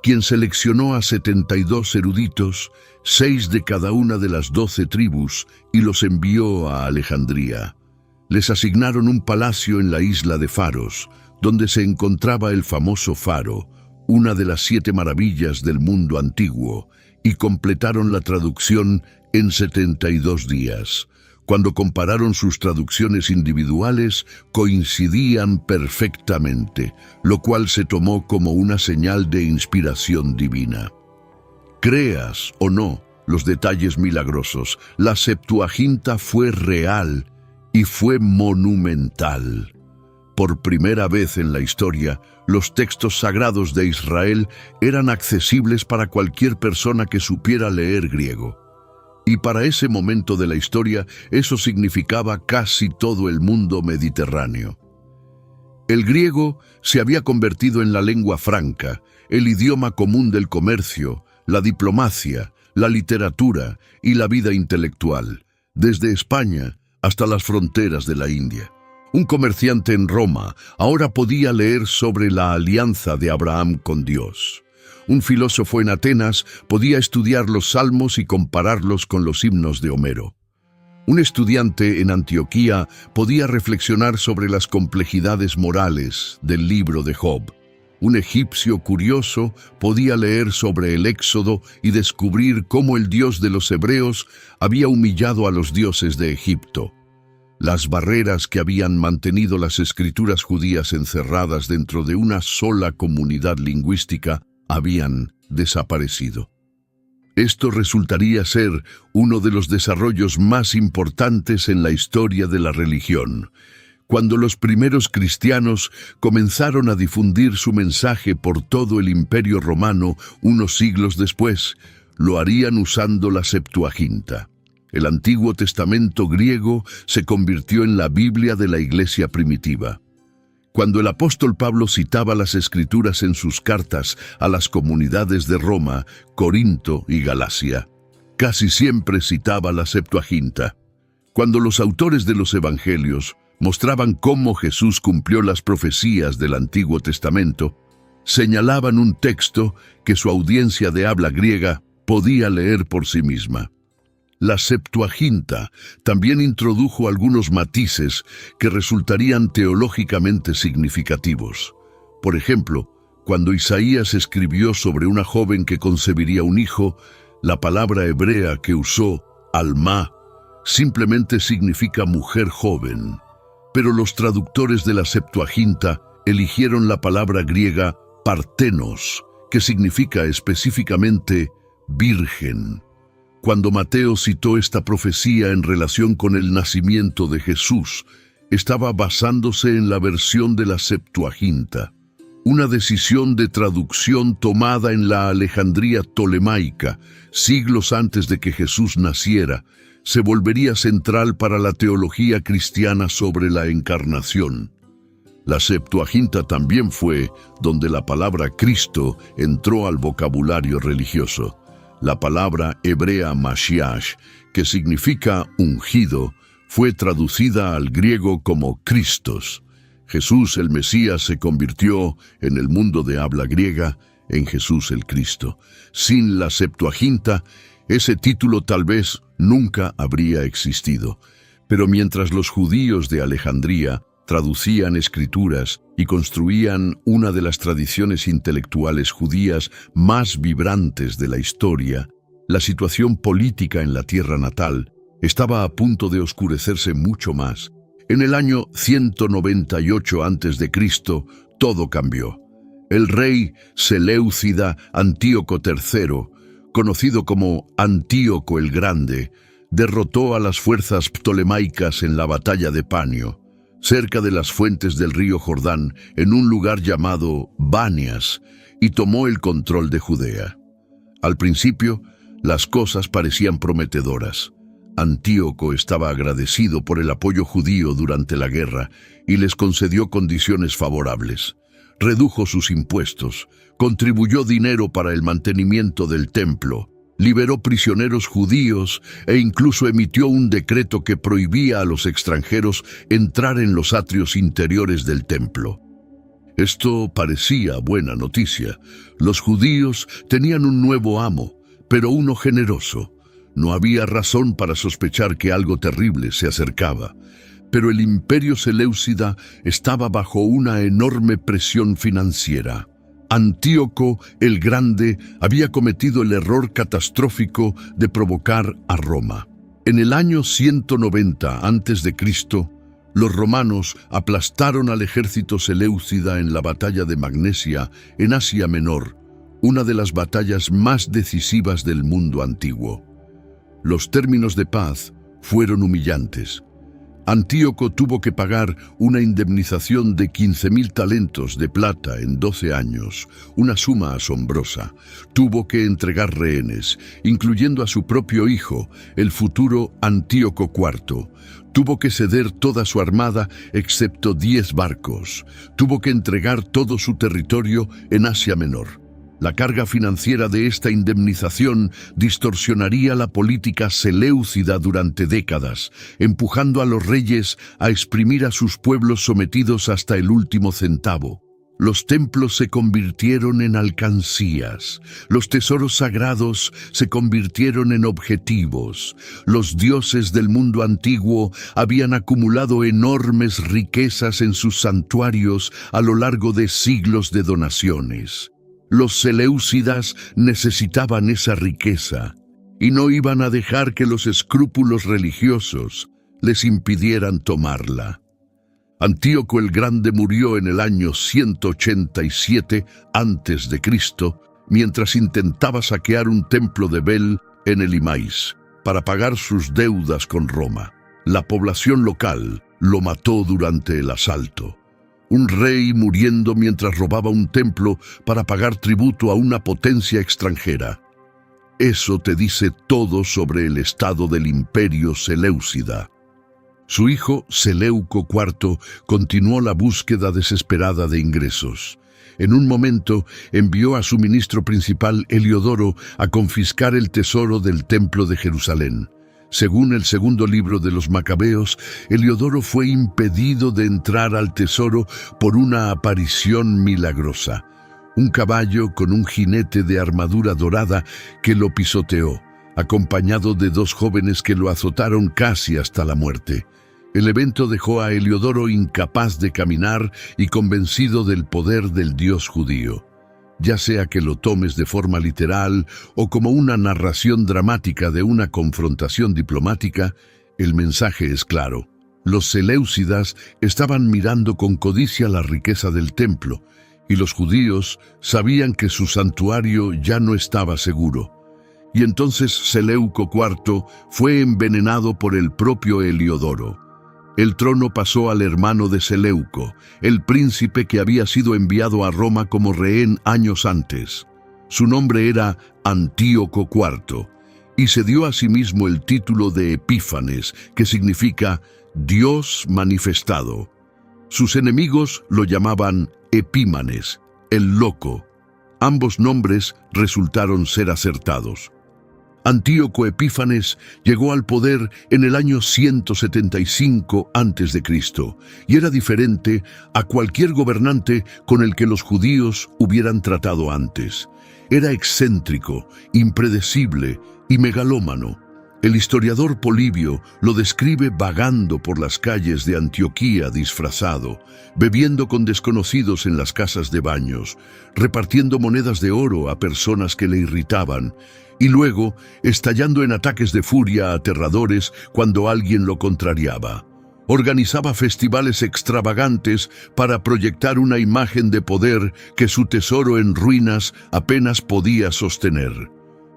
S1: quien seleccionó a 72 eruditos, 6 de cada una de las 12 tribus, y los envió a Alejandría. Les asignaron un palacio en la isla de Faros, donde se encontraba el famoso Faro, una de las 7 maravillas del mundo antiguo, y completaron la traducción en 72 días. Cuando compararon sus traducciones individuales, coincidían perfectamente, lo cual se tomó como una señal de inspiración divina. Creas o no los detalles milagrosos, la Septuaginta fue real y fue monumental. Por primera vez en la historia, los textos sagrados de Israel eran accesibles para cualquier persona que supiera leer griego. Y para ese momento de la historia, eso significaba casi todo el mundo mediterráneo. El griego se había convertido en la lengua franca, el idioma común del comercio, la diplomacia, la literatura y la vida intelectual, desde España hasta las fronteras de la India. Un comerciante en Roma ahora podía leer sobre la alianza de Abraham con Dios. Un filósofo en Atenas podía estudiar los salmos y compararlos con los himnos de Homero. Un estudiante en Antioquía podía reflexionar sobre las complejidades morales del libro de Job. Un egipcio curioso podía leer sobre el Éxodo y descubrir cómo el Dios de los hebreos había humillado a los dioses de Egipto. Las barreras que habían mantenido las escrituras judías encerradas dentro de una sola comunidad lingüística habían desaparecido. Esto resultaría ser uno de los desarrollos más importantes en la historia de la religión. Cuando los primeros cristianos comenzaron a difundir su mensaje por todo el Imperio Romano unos siglos después, lo harían usando la Septuaginta. El Antiguo Testamento griego se convirtió en la Biblia de la Iglesia primitiva. Cuando el apóstol Pablo citaba las Escrituras en sus cartas a las comunidades de Roma, Corinto y Galacia, casi siempre citaba la Septuaginta. Cuando los autores de los Evangelios mostraban cómo Jesús cumplió las profecías del Antiguo Testamento, señalaban un texto que su audiencia de habla griega podía leer por sí misma. La Septuaginta también introdujo algunos matices que resultarían teológicamente significativos. Por ejemplo, cuando Isaías escribió sobre una joven que concebiría un hijo, la palabra hebrea que usó, alma, simplemente significa mujer joven. Pero los traductores de la Septuaginta eligieron la palabra griega partenos, que significa específicamente virgen. Cuando Mateo citó esta profecía en relación con el nacimiento de Jesús, estaba basándose en la versión de la Septuaginta, una decisión de traducción tomada en la Alejandría Ptolemaica, siglos antes de que Jesús naciera. Se volvería central para la teología cristiana sobre la encarnación. La Septuaginta también fue donde la palabra Cristo entró al vocabulario religioso. La palabra hebrea Mashiach, que significa ungido, fue traducida al griego como Christos. Jesús el Mesías se convirtió, en el mundo de habla griega, en Jesús el Cristo. Sin la Septuaginta, ese título tal vez nunca habría existido. Pero mientras los judíos de Alejandría traducían escrituras y construían una de las tradiciones intelectuales judías más vibrantes de la historia, la situación política en la tierra natal estaba a punto de oscurecerse mucho más. En el año 198 a.C., todo cambió. El rey Seleucida Antíoco III, conocido como Antíoco el Grande, derrotó a las fuerzas ptolemaicas en la batalla de Panio, cerca de las fuentes del río Jordán, en un lugar llamado Banias, y tomó el control de Judea. Al principio, las cosas parecían prometedoras. Antíoco estaba agradecido por el apoyo judío durante la guerra y les concedió condiciones favorables. Redujo sus impuestos, contribuyó dinero para el mantenimiento del templo, liberó prisioneros judíos e incluso emitió un decreto que prohibía a los extranjeros entrar en los atrios interiores del templo. Esto parecía buena noticia. Los judíos tenían un nuevo amo, pero uno generoso. No había razón para sospechar que algo terrible se acercaba. Pero el imperio seleucida estaba bajo una enorme presión financiera. Antíoco el Grande había cometido el error catastrófico de provocar a Roma. En el año 190 a.C., los romanos aplastaron al ejército seleucida en la batalla de Magnesia, en Asia Menor, una de las batallas más decisivas del mundo antiguo. Los términos de paz fueron humillantes. Antíoco tuvo que pagar una indemnización de 15.000 talentos de plata en 12 años, una suma asombrosa. Tuvo que entregar rehenes, incluyendo a su propio hijo, el futuro Antíoco IV. Tuvo que ceder toda su armada, excepto 10 barcos. Tuvo que entregar todo su territorio en Asia Menor. La carga financiera de esta indemnización distorsionaría la política seleucida durante décadas, empujando a los reyes a exprimir a sus pueblos sometidos hasta el último centavo. Los templos se convirtieron en alcancías, los tesoros sagrados se convirtieron en objetivos. Los dioses del mundo antiguo habían acumulado enormes riquezas en sus santuarios a lo largo de siglos de donaciones. Los seleucidas necesitaban esa riqueza y no iban a dejar que los escrúpulos religiosos les impidieran tomarla. Antíoco el Grande murió en el año 187 a.C., mientras intentaba saquear un templo de Bel en el Imais para pagar sus deudas con Roma. La población local lo mató durante el asalto. Un rey muriendo mientras robaba un templo para pagar tributo a una potencia extranjera. Eso te dice todo sobre el estado del imperio seleucida. Su hijo, Seleuco IV, continuó la búsqueda desesperada de ingresos. En un momento envió a su ministro principal, Heliodoro, a confiscar el tesoro del templo de Jerusalén. Según el segundo libro de los Macabeos, Heliodoro fue impedido de entrar al tesoro por una aparición milagrosa. Un caballo con un jinete de armadura dorada que lo pisoteó, acompañado de 2 jóvenes que lo azotaron casi hasta la muerte. El evento dejó a Heliodoro incapaz de caminar y convencido del poder del Dios judío. Ya sea que lo tomes de forma literal o como una narración dramática de una confrontación diplomática, el mensaje es claro. Los seleucidas estaban mirando con codicia la riqueza del templo, y los judíos sabían que su santuario ya no estaba seguro. y entonces Seleuco IV fue envenenado por el propio Heliodoro. El trono pasó al hermano de Seleuco, el príncipe que había sido enviado a Roma como rehén años antes. Su nombre era Antíoco IV, y se dio a sí mismo el título de Epífanes, que significa Dios manifestado. Sus enemigos lo llamaban Epímanes, el loco. Ambos nombres resultaron ser acertados. Antíoco Epífanes llegó al poder en el año 175 a.C. y era diferente a cualquier gobernante con el que los judíos hubieran tratado antes. Era excéntrico, impredecible y megalómano. El historiador Polibio lo describe vagando por las calles de Antioquía disfrazado, bebiendo con desconocidos en las casas de baños, repartiendo monedas de oro a personas que le irritaban, y luego estallando en ataques de furia aterradores cuando alguien lo contrariaba. Organizaba festivales extravagantes para proyectar una imagen de poder que su tesoro en ruinas apenas podía sostener.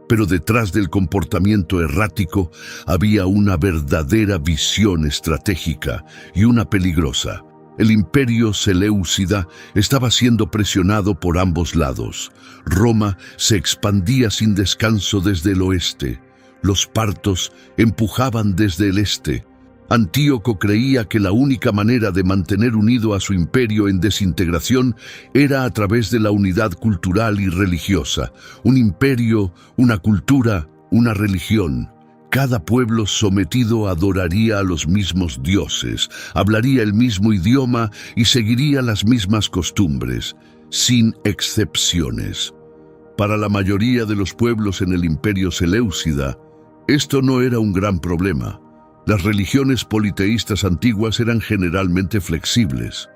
S1: Pero detrás del comportamiento errático había una verdadera visión estratégica y una peligrosa. El imperio seleucida estaba siendo presionado por ambos lados. Roma se expandía sin descanso desde el oeste. Los partos empujaban desde el este. Antíoco creía que la única manera de mantener unido a su imperio en desintegración era a través de la unidad cultural y religiosa. Un imperio, una cultura, una religión. Cada pueblo sometido adoraría a los mismos dioses, hablaría el mismo idioma y seguiría las mismas costumbres, sin excepciones. Para la mayoría de los pueblos en el imperio seleucida, esto no era un gran problema. Las religiones politeístas antiguas eran generalmente flexibles.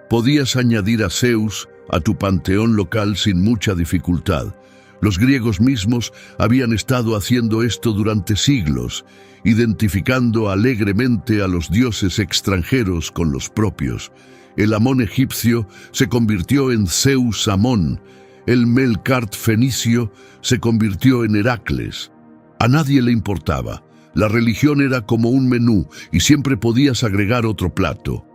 S1: Podías añadir a Zeus a tu panteón local sin mucha dificultad. Los griegos mismos habían estado haciendo esto durante siglos, identificando alegremente a los dioses extranjeros con los propios. El Amón egipcio se convirtió en Zeus Amón, el Melkart fenicio se convirtió en Heracles. A nadie le importaba. La religión era como un menú y siempre podías agregar otro plato.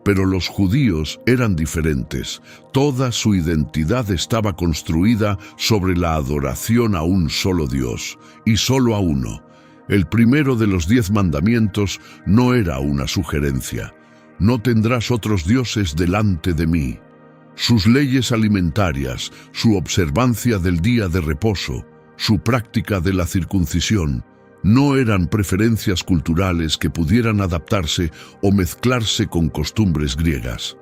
S1: Pero los judíos eran diferentes. Toda su identidad estaba construida sobre la adoración a un solo Dios, y solo a uno. El primero de los 10 mandamientos no era una sugerencia. No tendrás otros dioses delante de mí. Sus leyes alimentarias, su observancia del día de reposo, su práctica de la circuncisión, no eran preferencias culturales que pudieran adaptarse o mezclarse con costumbres griegas.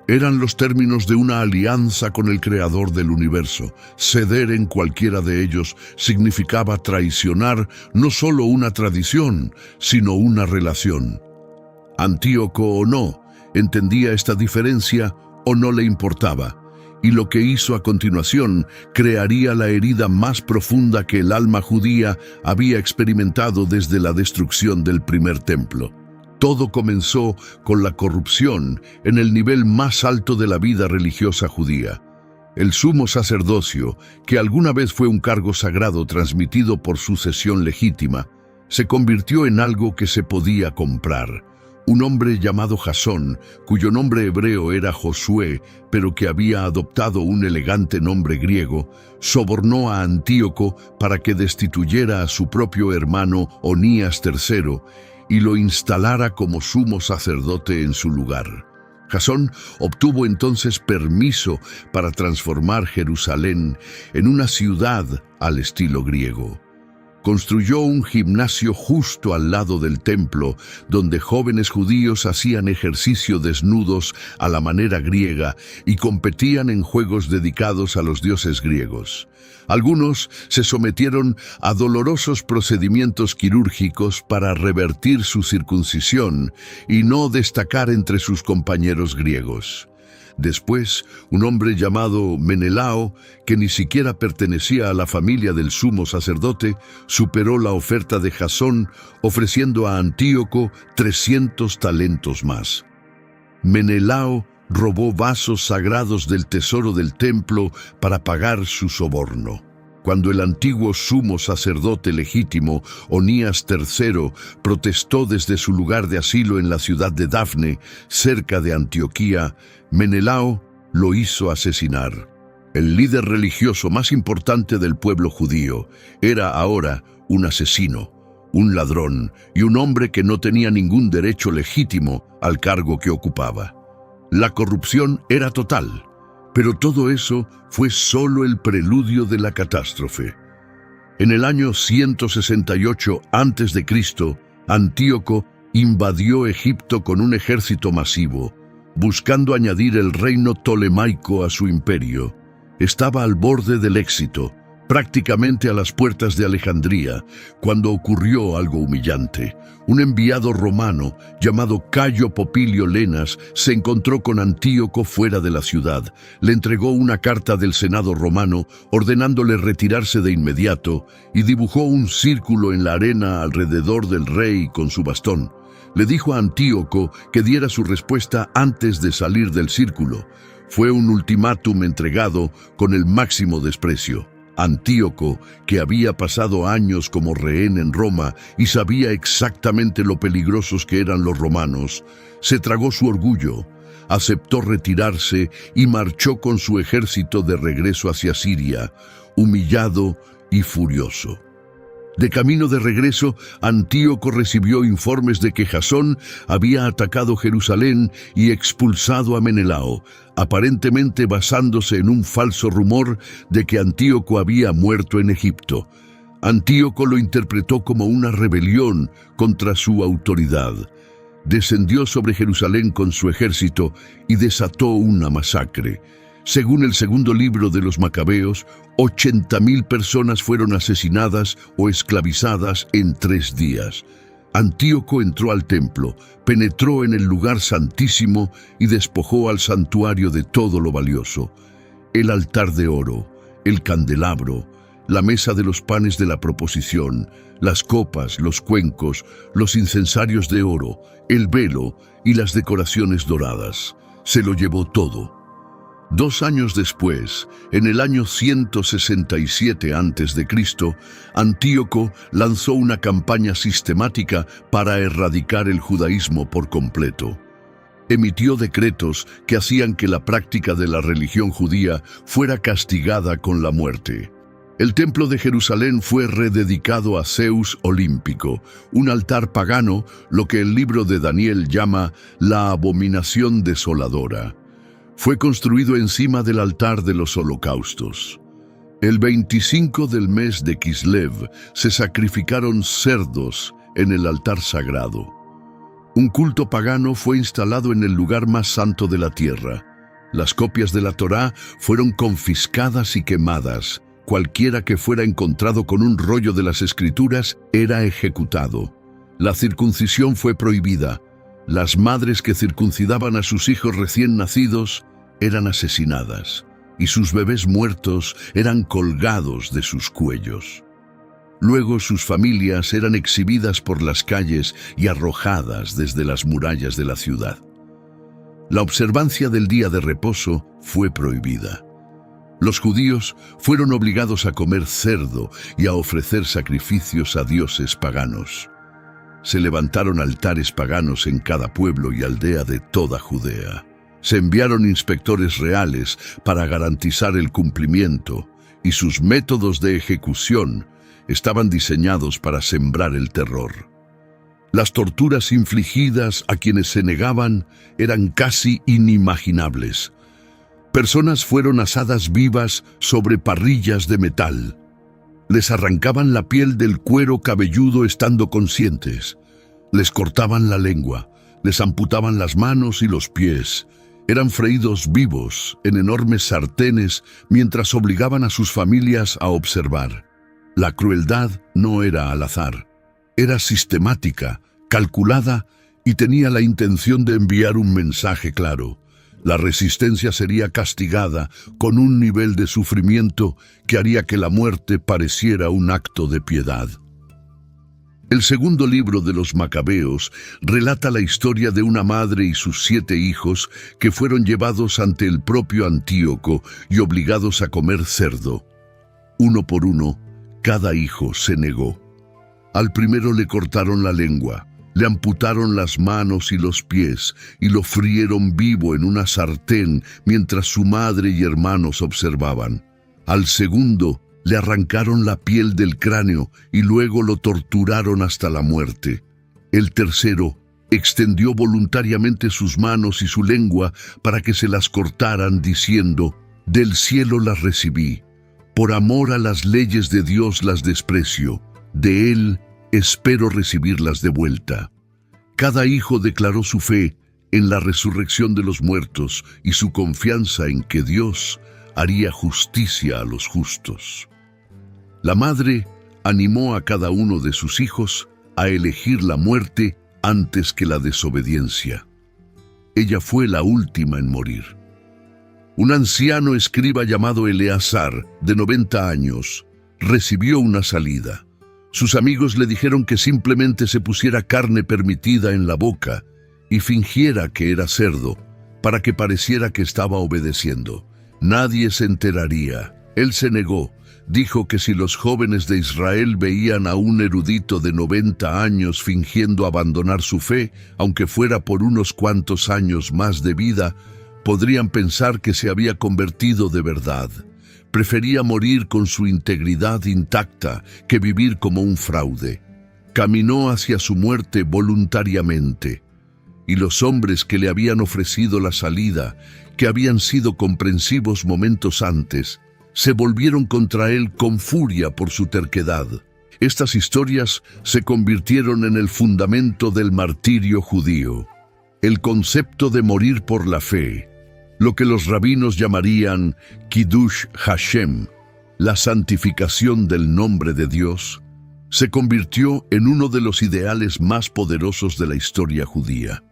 S1: Eran los términos de una alianza con el Creador del universo. Ceder en cualquiera de ellos significaba traicionar no solo una tradición, sino una relación. Antíoco o no, entendía esta diferencia o no le importaba. Y lo que hizo a continuación crearía la herida más profunda que el alma judía había experimentado desde la destrucción del primer templo. Todo comenzó con la corrupción en el nivel más alto de la vida religiosa judía. El sumo sacerdocio, que alguna vez fue un cargo sagrado transmitido por sucesión legítima, se convirtió en algo que se podía comprar. Un hombre llamado Jasón, cuyo nombre hebreo era Josué, pero que había adoptado un elegante nombre griego, sobornó a Antíoco para que destituyera a su propio hermano Onías III y lo instalara como sumo sacerdote en su lugar. Jasón obtuvo entonces permiso para transformar Jerusalén en una ciudad al estilo griego. Construyó un gimnasio justo al lado del templo, donde jóvenes judíos hacían ejercicio desnudos a la manera griega y competían en juegos dedicados a los dioses griegos. Algunos se sometieron a dolorosos procedimientos quirúrgicos para revertir su circuncisión y no destacar entre sus compañeros griegos. Después, un hombre llamado Menelao, que ni siquiera pertenecía a la familia del sumo sacerdote, superó la oferta de Jasón, ofreciendo a Antíoco 300 talentos más. Menelao robó vasos sagrados del tesoro del templo para pagar su soborno. Cuando el antiguo sumo sacerdote legítimo, Onías III, protestó desde su lugar de asilo en la ciudad de Dafne, cerca de Antioquía, Menelao lo hizo asesinar. El líder religioso más importante del pueblo judío era ahora un asesino, un ladrón y un hombre que no tenía ningún derecho legítimo al cargo que ocupaba. La corrupción era total, pero todo eso fue solo el preludio de la catástrofe. En el año 168 a.C., Antíoco invadió Egipto con un ejército masivo, buscando añadir el reino tolemaico a su imperio. Estaba al borde del éxito, prácticamente a las puertas de Alejandría, cuando ocurrió algo humillante. Un enviado romano llamado Cayo Popilio Lenas se encontró con Antíoco fuera de la ciudad. Le entregó una carta del Senado romano ordenándole retirarse de inmediato y dibujó un círculo en la arena alrededor del rey con su bastón. Le dijo a Antíoco que diera su respuesta antes de salir del círculo. Fue un ultimátum entregado con el máximo desprecio. Antíoco, que había pasado años como rehén en Roma y sabía exactamente lo peligrosos que eran los romanos, se tragó su orgullo, aceptó retirarse y marchó con su ejército de regreso hacia Siria, humillado y furioso. De camino de regreso, Antíoco recibió informes de que Jasón había atacado Jerusalén y expulsado a Menelao, aparentemente basándose en un falso rumor de que Antíoco había muerto en Egipto. Antíoco lo interpretó como una rebelión contra su autoridad. Descendió sobre Jerusalén con su ejército y desató una masacre. Según el segundo libro de los Macabeos, 80.000 personas fueron asesinadas o esclavizadas en 3 días. Antíoco entró al templo, penetró en el lugar santísimo y despojó al santuario de todo lo valioso: el altar de oro, el candelabro, la mesa de los panes de la proposición, las copas, los cuencos, los incensarios de oro, el velo y las decoraciones doradas. Se lo llevó todo. 2 años después, en el año 167 a.C., Antíoco lanzó una campaña sistemática para erradicar el judaísmo por completo. Emitió decretos que hacían que la práctica de la religión judía fuera castigada con la muerte. El templo de Jerusalén fue rededicado a Zeus olímpico, un altar pagano, lo que el libro de Daniel llama la abominación desoladora. Fue construido encima del altar de los holocaustos. El 25 del mes de Kislev se sacrificaron cerdos en el altar sagrado. Un culto pagano fue instalado en el lugar más santo de la tierra. Las copias de la Torá fueron confiscadas y quemadas. Cualquiera que fuera encontrado con un rollo de las Escrituras era ejecutado. La circuncisión fue prohibida. Las madres que circuncidaban a sus hijos recién nacidos eran asesinadas, y sus bebés muertos eran colgados de sus cuellos. Luego sus familias eran exhibidas por las calles y arrojadas desde las murallas de la ciudad. La observancia del día de reposo fue prohibida. Los judíos fueron obligados a comer cerdo y a ofrecer sacrificios a dioses paganos. Se levantaron altares paganos en cada pueblo y aldea de toda Judea. Se enviaron inspectores reales para garantizar el cumplimiento, y sus métodos de ejecución estaban diseñados para sembrar el terror. Las torturas infligidas a quienes se negaban eran casi inimaginables. Personas fueron asadas vivas sobre parrillas de metal. Les arrancaban la piel del cuero cabelludo estando conscientes. Les cortaban la lengua, les amputaban las manos y los pies. Eran freídos vivos en enormes sartenes mientras obligaban a sus familias a observar. La crueldad no era al azar. Era sistemática, calculada y tenía la intención de enviar un mensaje claro. La resistencia sería castigada con un nivel de sufrimiento que haría que la muerte pareciera un acto de piedad. El segundo libro de los Macabeos relata la historia de una madre y sus 7 hijos que fueron llevados ante el propio Antíoco y obligados a comer cerdo. Uno por uno, cada hijo se negó. Al primero le cortaron la lengua, le amputaron las manos y los pies y lo frieron vivo en una sartén mientras su madre y hermanos observaban. Al segundo le arrancaron la piel del cráneo y luego lo torturaron hasta la muerte. El tercero extendió voluntariamente sus manos y su lengua para que se las cortaran, diciendo: «Del cielo las recibí, por amor a las leyes de Dios las desprecio, de Él espero recibirlas de vuelta». Cada hijo declaró su fe en la resurrección de los muertos y su confianza en que Dios haría justicia a los justos. La madre animó a cada uno de sus hijos a elegir la muerte antes que la desobediencia. Ella fue la última en morir. Un anciano escriba llamado Eleazar, de 90 años, recibió una salida. Sus amigos le dijeron que simplemente se pusiera carne permitida en la boca y fingiera que era cerdo, para que pareciera que estaba obedeciendo. Nadie se enteraría. Él se negó. Dijo que si los jóvenes de Israel veían a un erudito de 90 años fingiendo abandonar su fe, aunque fuera por unos cuantos años más de vida, podrían pensar que se había convertido de verdad. Prefería morir con su integridad intacta que vivir como un fraude. Caminó hacia su muerte voluntariamente. Y los hombres que le habían ofrecido la salida, que habían sido comprensivos momentos antes, se volvieron contra él con furia por su terquedad. Estas historias se convirtieron en el fundamento del martirio judío. El concepto de morir por la fe, lo que los rabinos llamarían Kiddush Hashem, la santificación del nombre de Dios, se convirtió en uno de los ideales más poderosos de la historia judía.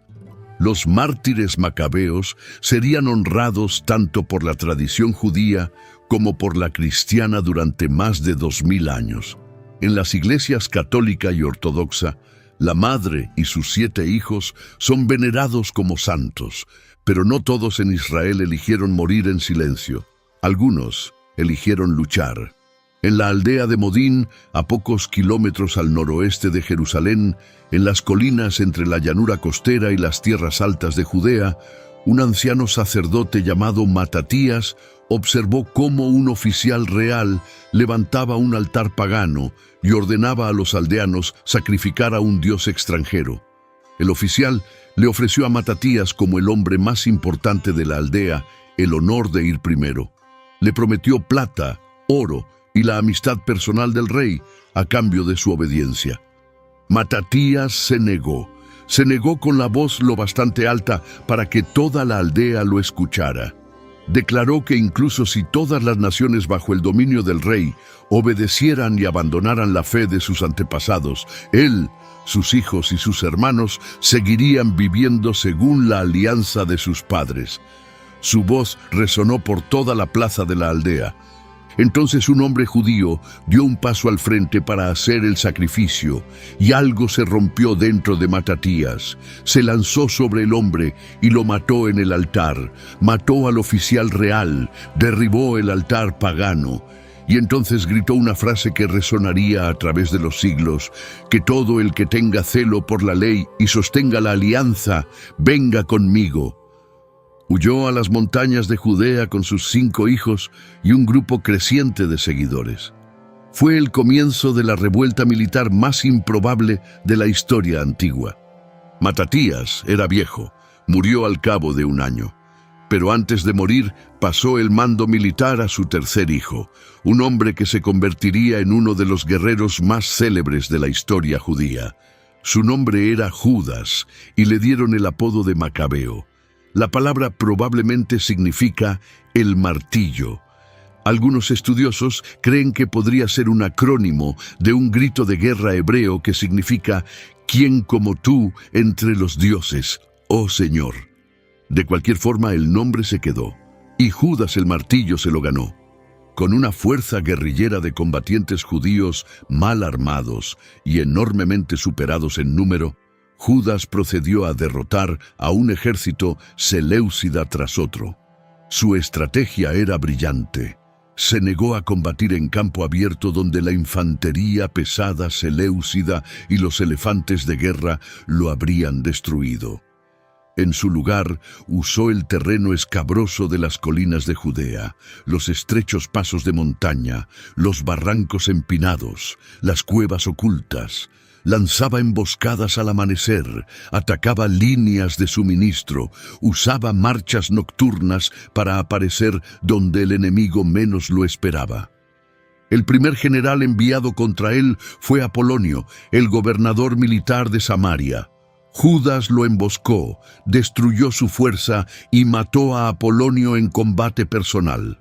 S1: Los mártires macabeos serían honrados tanto por la tradición judía como por la cristiana durante más de 2000 años. En las iglesias católica y ortodoxa, la madre y sus 7 hijos son venerados como santos, pero no todos en Israel eligieron morir en silencio. Algunos eligieron luchar. En la aldea de Modín, a pocos kilómetros al noroeste de Jerusalén, en las colinas entre la llanura costera y las tierras altas de Judea, un anciano sacerdote llamado Matatías observó cómo un oficial real levantaba un altar pagano y ordenaba a los aldeanos sacrificar a un dios extranjero. El oficial le ofreció a Matatías, como el hombre más importante de la aldea, el honor de ir primero. Le prometió plata, oro y la amistad personal del rey a cambio de su obediencia. Matatías se negó con la voz lo bastante alta para que toda la aldea lo escuchara. Declaró que incluso si todas las naciones bajo el dominio del rey obedecieran y abandonaran la fe de sus antepasados, él, sus hijos y sus hermanos seguirían viviendo según la alianza de sus padres. Su voz resonó por toda la plaza de la aldea. Entonces un hombre judío dio un paso al frente para hacer el sacrificio, y algo se rompió dentro de Matatías. Se lanzó sobre el hombre y lo mató en el altar. Mató al oficial real, derribó el altar pagano. Y entonces gritó una frase que resonaría a través de los siglos: que todo el que tenga celo por la ley y sostenga la alianza, venga conmigo. Huyó a las montañas de Judea con sus 5 hijos y un grupo creciente de seguidores. Fue el comienzo de la revuelta militar más improbable de la historia antigua. Matatías era viejo, murió al cabo de 1 año. Pero antes de morir, pasó el mando militar a su tercer hijo, un hombre que se convertiría en uno de los guerreros más célebres de la historia judía. Su nombre era Judas y le dieron el apodo de Macabeo. La palabra probablemente significa el martillo. Algunos estudiosos creen que podría ser un acrónimo de un grito de guerra hebreo que significa «¿Quién como tú entre los dioses, oh Señor?». De cualquier forma, el nombre se quedó, y Judas el martillo se lo ganó. Con una fuerza guerrillera de combatientes judíos mal armados y enormemente superados en número, Judas procedió a derrotar a un ejército seleucida tras otro. Su estrategia era brillante. se negó a combatir en campo abierto donde la infantería pesada seleucida y los elefantes de guerra lo habrían destruido. En su lugar, usó el terreno escabroso de las colinas de Judea, los estrechos pasos de montaña, los barrancos empinados, las cuevas ocultas. Lanzaba emboscadas al amanecer, atacaba líneas de suministro, usaba marchas nocturnas para aparecer donde el enemigo menos lo esperaba. El primer general enviado contra él fue Apolonio, el gobernador militar de Samaria. Judas lo emboscó, destruyó su fuerza y mató a Apolonio en combate personal.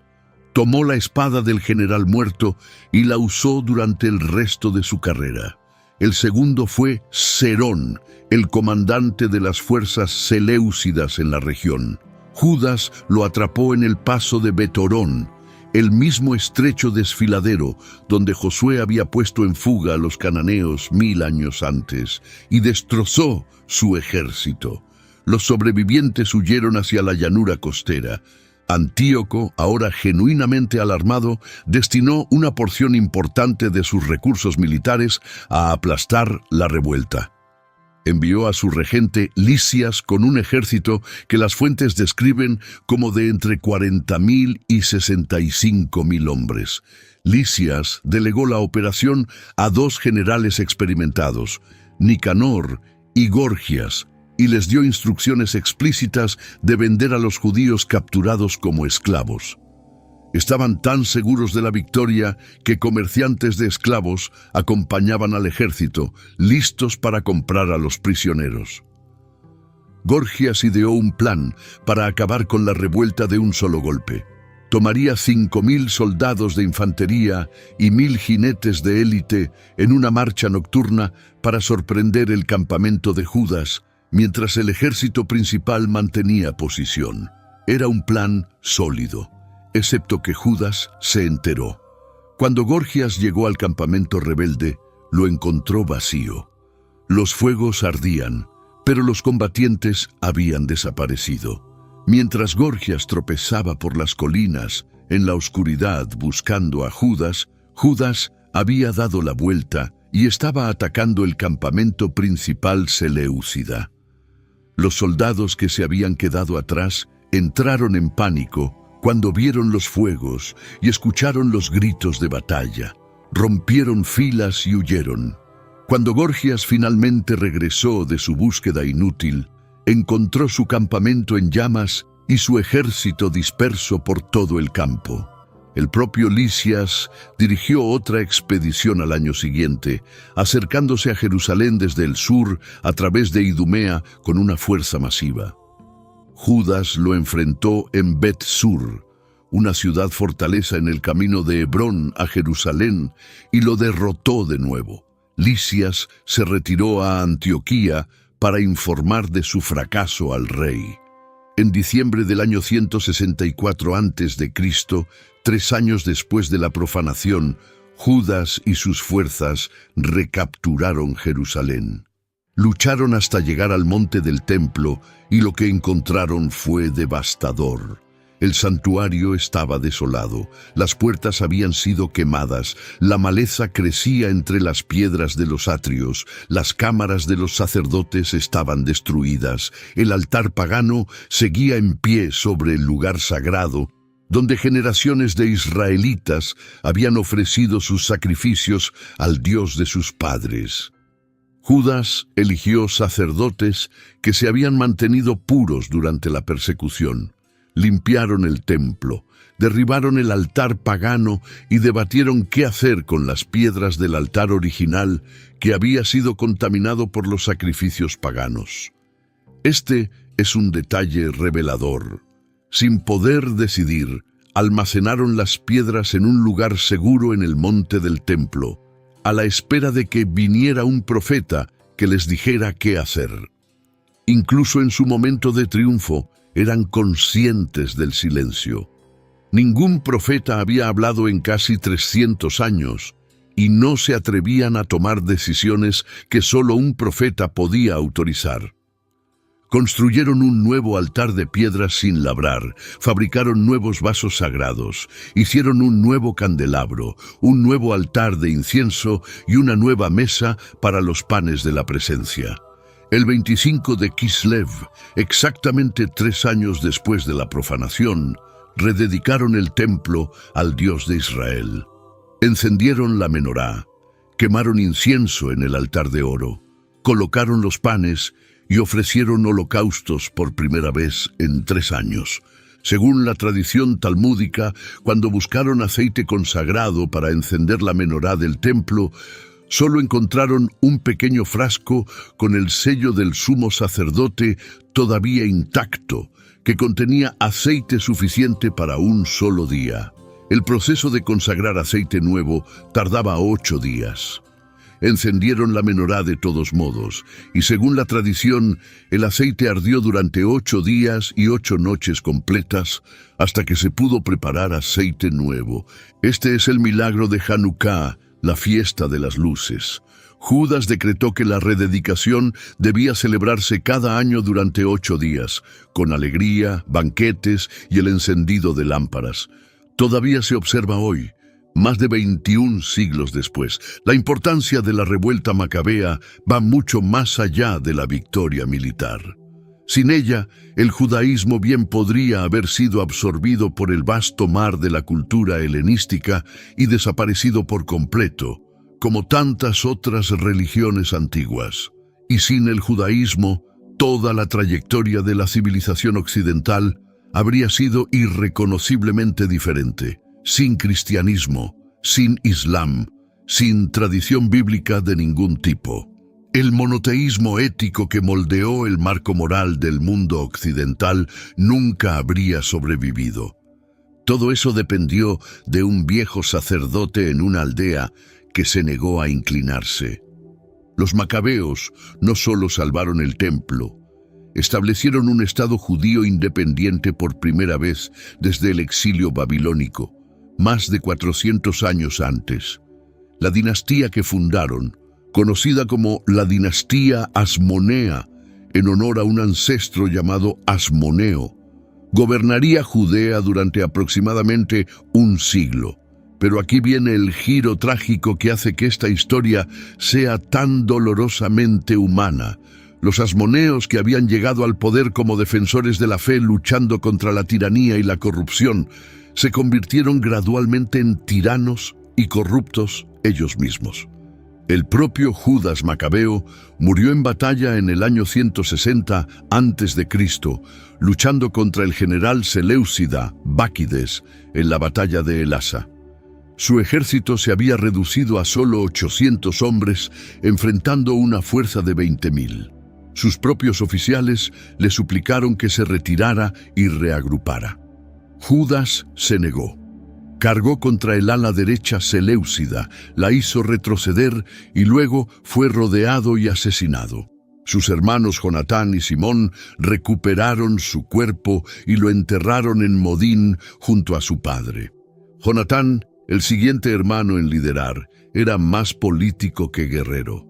S1: Tomó la espada del general muerto y la usó durante el resto de su carrera. El segundo fue Serón, el comandante de las fuerzas seleucidas en la región. Judas lo atrapó en el paso de Betorón, el mismo estrecho desfiladero donde Josué había puesto en fuga a los cananeos 1000 años antes, y destrozó su ejército. Los sobrevivientes huyeron hacia la llanura costera. Antíoco, ahora genuinamente alarmado, destinó una porción importante de sus recursos militares a aplastar la revuelta. Envió a su regente Lisias con un ejército que las fuentes describen como de entre 40.000 y 65.000 hombres. Lisias delegó la operación a 2 generales experimentados, Nicanor y Gorgias, y les dio instrucciones explícitas de vender a los judíos capturados como esclavos. Estaban tan seguros de la victoria que comerciantes de esclavos acompañaban al ejército, listos para comprar a los prisioneros. Gorgias ideó un plan para acabar con la revuelta de un solo golpe. Tomaría 5.000 soldados de infantería y 1.000 jinetes de élite en una marcha nocturna para sorprender el campamento de Judas, mientras el ejército principal mantenía posición. Era un plan sólido, excepto que Judas se enteró. Cuando Gorgias llegó al campamento rebelde, lo encontró vacío. Los fuegos ardían, pero los combatientes habían desaparecido. Mientras Gorgias tropezaba por las colinas, en la oscuridad buscando a Judas, Judas había dado la vuelta y estaba atacando el campamento principal seleucida. Los soldados que se habían quedado atrás entraron en pánico cuando vieron los fuegos y escucharon los gritos de batalla. Rompieron filas y huyeron. Cuando Gorgias finalmente regresó de su búsqueda inútil, encontró su campamento en llamas y su ejército disperso por todo el campo. El propio Lisias dirigió otra expedición al año siguiente, acercándose a Jerusalén desde el sur a través de Idumea con una fuerza masiva. Judas lo enfrentó en Bet-Sur, una ciudad fortaleza en el camino de Hebrón a Jerusalén, y lo derrotó de nuevo. Lisias se retiró a Antioquía para informar de su fracaso al rey. En diciembre del año 164 a.C., 3 años después de la profanación, Judas y sus fuerzas recapturaron Jerusalén. Lucharon hasta llegar al monte del templo y lo que encontraron fue devastador. El santuario estaba desolado, las puertas habían sido quemadas, la maleza crecía entre las piedras de los atrios, las cámaras de los sacerdotes estaban destruidas, el altar pagano seguía en pie sobre el lugar sagrado, donde generaciones de israelitas habían ofrecido sus sacrificios al Dios de sus padres. Judas eligió sacerdotes que se habían mantenido puros durante la persecución. Limpiaron el templo, derribaron el altar pagano y debatieron qué hacer con las piedras del altar original que había sido contaminado por los sacrificios paganos. Este es un detalle revelador. Sin poder decidir, almacenaron las piedras en un lugar seguro en el monte del templo, a la espera de que viniera un profeta que les dijera qué hacer. Incluso en su momento de triunfo, eran conscientes del silencio. Ningún profeta había hablado en casi 300 años, y no se atrevían a tomar decisiones que solo un profeta podía autorizar. Construyeron un nuevo altar de piedras sin labrar, fabricaron nuevos vasos sagrados, hicieron un nuevo candelabro, un nuevo altar de incienso y una nueva mesa para los panes de la presencia. El 25 de Kislev, exactamente 3 años después de la profanación, rededicaron el templo al Dios de Israel. Encendieron la menorá, quemaron incienso en el altar de oro, colocaron los panes y ofrecieron holocaustos por primera vez en 3 años. Según la tradición talmúdica, cuando buscaron aceite consagrado para encender la menorá del templo, solo encontraron un pequeño frasco con el sello del sumo sacerdote todavía intacto, que contenía aceite suficiente para un solo día. El proceso de consagrar aceite nuevo tardaba 8 días. Encendieron la menorá de todos modos, y según la tradición, el aceite ardió durante 8 días y 8 noches completas, hasta que se pudo preparar aceite nuevo. Este es el milagro de Hanukkah, la fiesta de las luces. Judas decretó que la rededicación debía celebrarse cada año durante 8 días, con alegría, banquetes y el encendido de lámparas. Todavía se observa hoy, más de 21 siglos después. La importancia de la revuelta macabea va mucho más allá de la victoria militar. Sin ella, el judaísmo bien podría haber sido absorbido por el vasto mar de la cultura helenística y desaparecido por completo, como tantas otras religiones antiguas. Y sin el judaísmo, toda la trayectoria de la civilización occidental habría sido irreconociblemente diferente. Sin cristianismo, sin islam, sin tradición bíblica de ningún tipo. El monoteísmo ético que moldeó el marco moral del mundo occidental nunca habría sobrevivido. Todo eso dependió de un viejo sacerdote en una aldea que se negó a inclinarse. Los macabeos no solo salvaron el templo, establecieron un estado judío independiente por primera vez desde el exilio babilónico, más de 400 años antes. La dinastía que fundaron, conocida como la dinastía Asmonea, en honor a un ancestro llamado Asmoneo, gobernaría Judea durante aproximadamente un siglo. Pero aquí viene el giro trágico que hace que esta historia sea tan dolorosamente humana. Los asmoneos, que habían llegado al poder como defensores de la fe luchando contra la tiranía y la corrupción, se convirtieron gradualmente en tiranos y corruptos ellos mismos. El propio Judas Macabeo murió en batalla en el año 160 a.C., luchando contra el general seleucida Báquides en la batalla de Elasa. Su ejército se había reducido a solo 800 hombres, enfrentando una fuerza de 20.000. Sus propios oficiales le suplicaron que se retirara y reagrupara. Judas se negó. Cargó contra el ala derecha seleucida, la hizo retroceder y luego fue rodeado y asesinado. Sus hermanos Jonatán y Simón recuperaron su cuerpo y lo enterraron en Modín junto a su padre. Jonatán, el siguiente hermano en liderar, era más político que guerrero.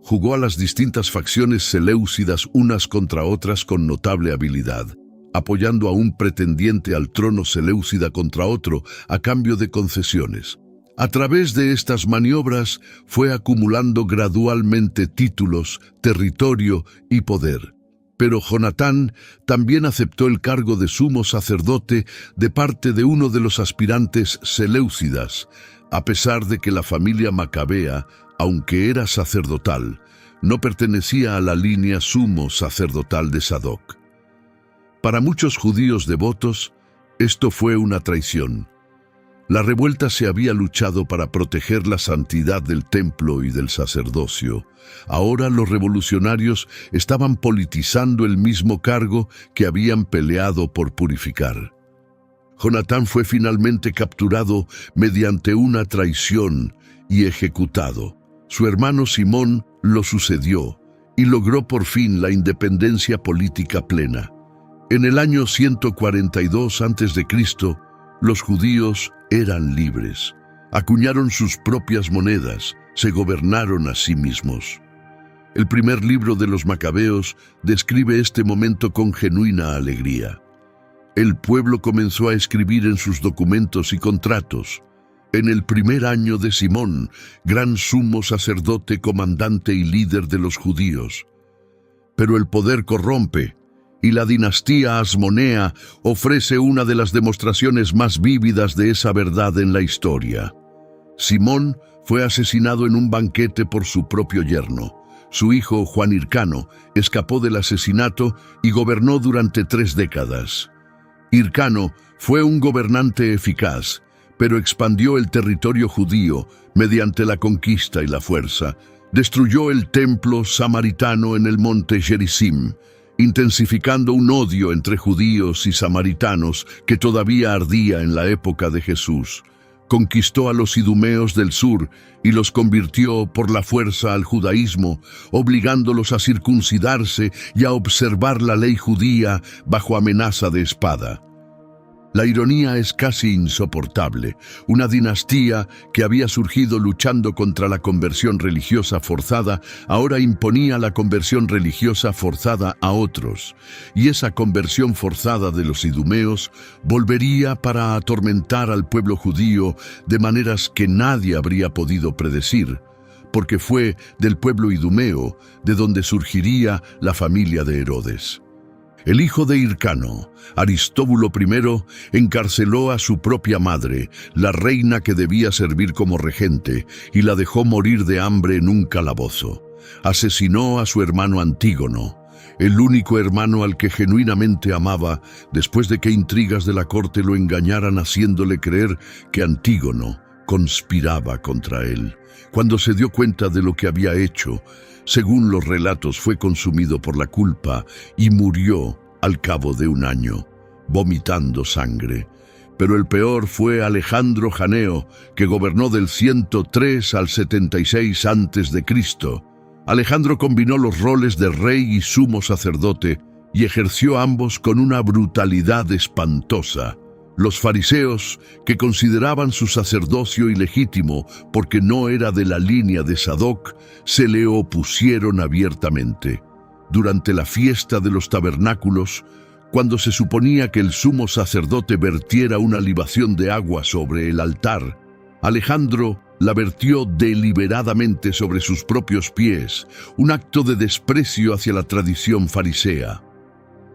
S1: Jugó a las distintas facciones seleucidas unas contra otras con notable habilidad, apoyando a un pretendiente al trono seleucida contra otro a cambio de concesiones. A través de estas maniobras fue acumulando gradualmente títulos, territorio y poder. Pero Jonatán también aceptó el cargo de sumo sacerdote de parte de uno de los aspirantes seleucidas, a pesar de que la familia macabea, aunque era sacerdotal, no pertenecía a la línea sumo sacerdotal de Sadoc. Para muchos judíos devotos, esto fue una traición. La revuelta se había luchado para proteger la santidad del templo y del sacerdocio. Ahora los revolucionarios estaban politizando el mismo cargo que habían peleado por purificar. Jonatán fue finalmente capturado mediante una traición y ejecutado. Su hermano Simón lo sucedió y logró por fin la independencia política plena. En el año 142 a.C., los judíos eran libres. Acuñaron sus propias monedas, se gobernaron a sí mismos. El primer libro de los Macabeos describe este momento con genuina alegría. El pueblo comenzó a escribir en sus documentos y contratos: en el primer año de Simón, gran sumo sacerdote, comandante y líder de los judíos. Pero el poder corrompe, y la dinastía Asmonea ofrece una de las demostraciones más vívidas de esa verdad en la historia. Simón fue asesinado en un banquete por su propio yerno. Su hijo, Juan Hircano, escapó del asesinato y gobernó durante 3 décadas. Hircano fue un gobernante eficaz, pero expandió el territorio judío mediante la conquista y la fuerza. Destruyó el templo samaritano en el monte Gerizim, intensificando un odio entre judíos y samaritanos que todavía ardía en la época de Jesús. Conquistó a los idumeos del sur y los convirtió por la fuerza al judaísmo, obligándolos a circuncidarse y a observar la ley judía bajo amenaza de espada. La ironía es casi insoportable. Una dinastía que había surgido luchando contra la conversión religiosa forzada, ahora imponía la conversión religiosa forzada a otros. Y esa conversión forzada de los idumeos volvería para atormentar al pueblo judío de maneras que nadie habría podido predecir, porque fue del pueblo idumeo de donde surgiría la familia de Herodes. El hijo de Hircano, Aristóbulo I, encarceló a su propia madre, la reina que debía servir como regente, y la dejó morir de hambre en un calabozo. Asesinó a su hermano Antígono, el único hermano al que genuinamente amaba, después de que intrigas de la corte lo engañaran haciéndole creer que Antígono conspiraba contra él. Cuando se dio cuenta de lo que había hecho, según los relatos, fue consumido por la culpa y murió al cabo de 1 año, vomitando sangre. Pero el peor fue Alejandro Janeo, que gobernó del 103 al 76 a.C. Alejandro combinó los roles de rey y sumo sacerdote y ejerció ambos con una brutalidad espantosa. Los fariseos, que consideraban su sacerdocio ilegítimo porque no era de la línea de Sadoc, se le opusieron abiertamente. Durante la fiesta de los tabernáculos, cuando se suponía que el sumo sacerdote vertiera una libación de agua sobre el altar, Alejandro la vertió deliberadamente sobre sus propios pies, un acto de desprecio hacia la tradición farisea.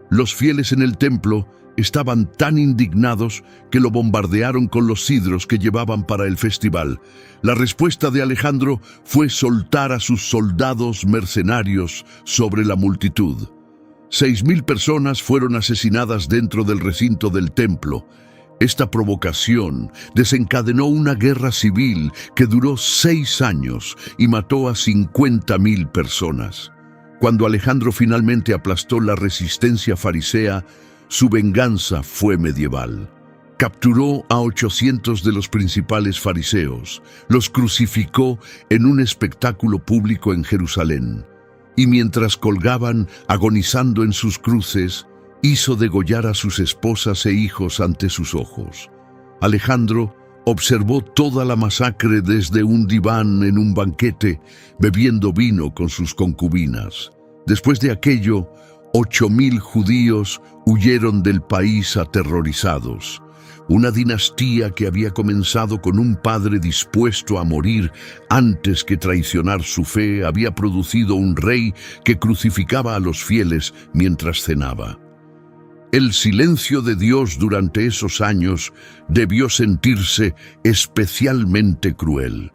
S1: Los fieles en el templo estaban tan indignados que lo bombardearon con los sidros que llevaban para el festival. La respuesta de Alejandro fue soltar a sus soldados mercenarios sobre la multitud. 6.000 personas fueron asesinadas dentro del recinto del templo. Esta provocación desencadenó una guerra civil que duró 6 años y mató a 50.000 personas. Cuando Alejandro finalmente aplastó la resistencia farisea, su venganza fue medieval. Capturó a 800 de los principales fariseos, los crucificó en un espectáculo público en Jerusalén, y mientras colgaban agonizando en sus cruces, hizo degollar a sus esposas e hijos ante sus ojos. Alejandro observó toda la masacre desde un diván en un banquete, bebiendo vino con sus concubinas. Después de aquello, 8.000 judíos huyeron del país aterrorizados. Una dinastía que había comenzado con un padre dispuesto a morir antes que traicionar su fe había producido un rey que crucificaba a los fieles mientras cenaba. El silencio de Dios durante esos años debió sentirse especialmente cruel.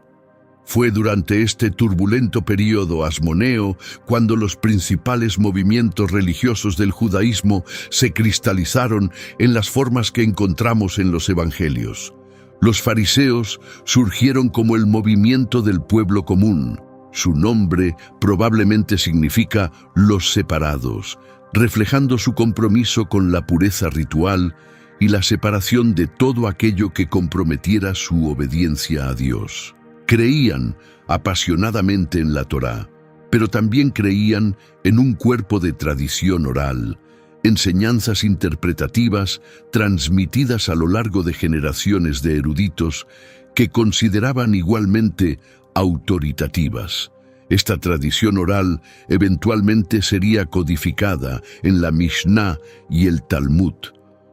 S1: Fue durante este turbulento período asmoneo cuando los principales movimientos religiosos del judaísmo se cristalizaron en las formas que encontramos en los evangelios. Los fariseos surgieron como el movimiento del pueblo común. Su nombre probablemente significa los separados, reflejando su compromiso con la pureza ritual y la separación de todo aquello que comprometiera su obediencia a Dios. Creían apasionadamente en la Torá, pero también creían en un cuerpo de tradición oral, enseñanzas interpretativas transmitidas a lo largo de generaciones de eruditos que consideraban igualmente autoritativas. Esta tradición oral eventualmente sería codificada en la Mishnah y el Talmud,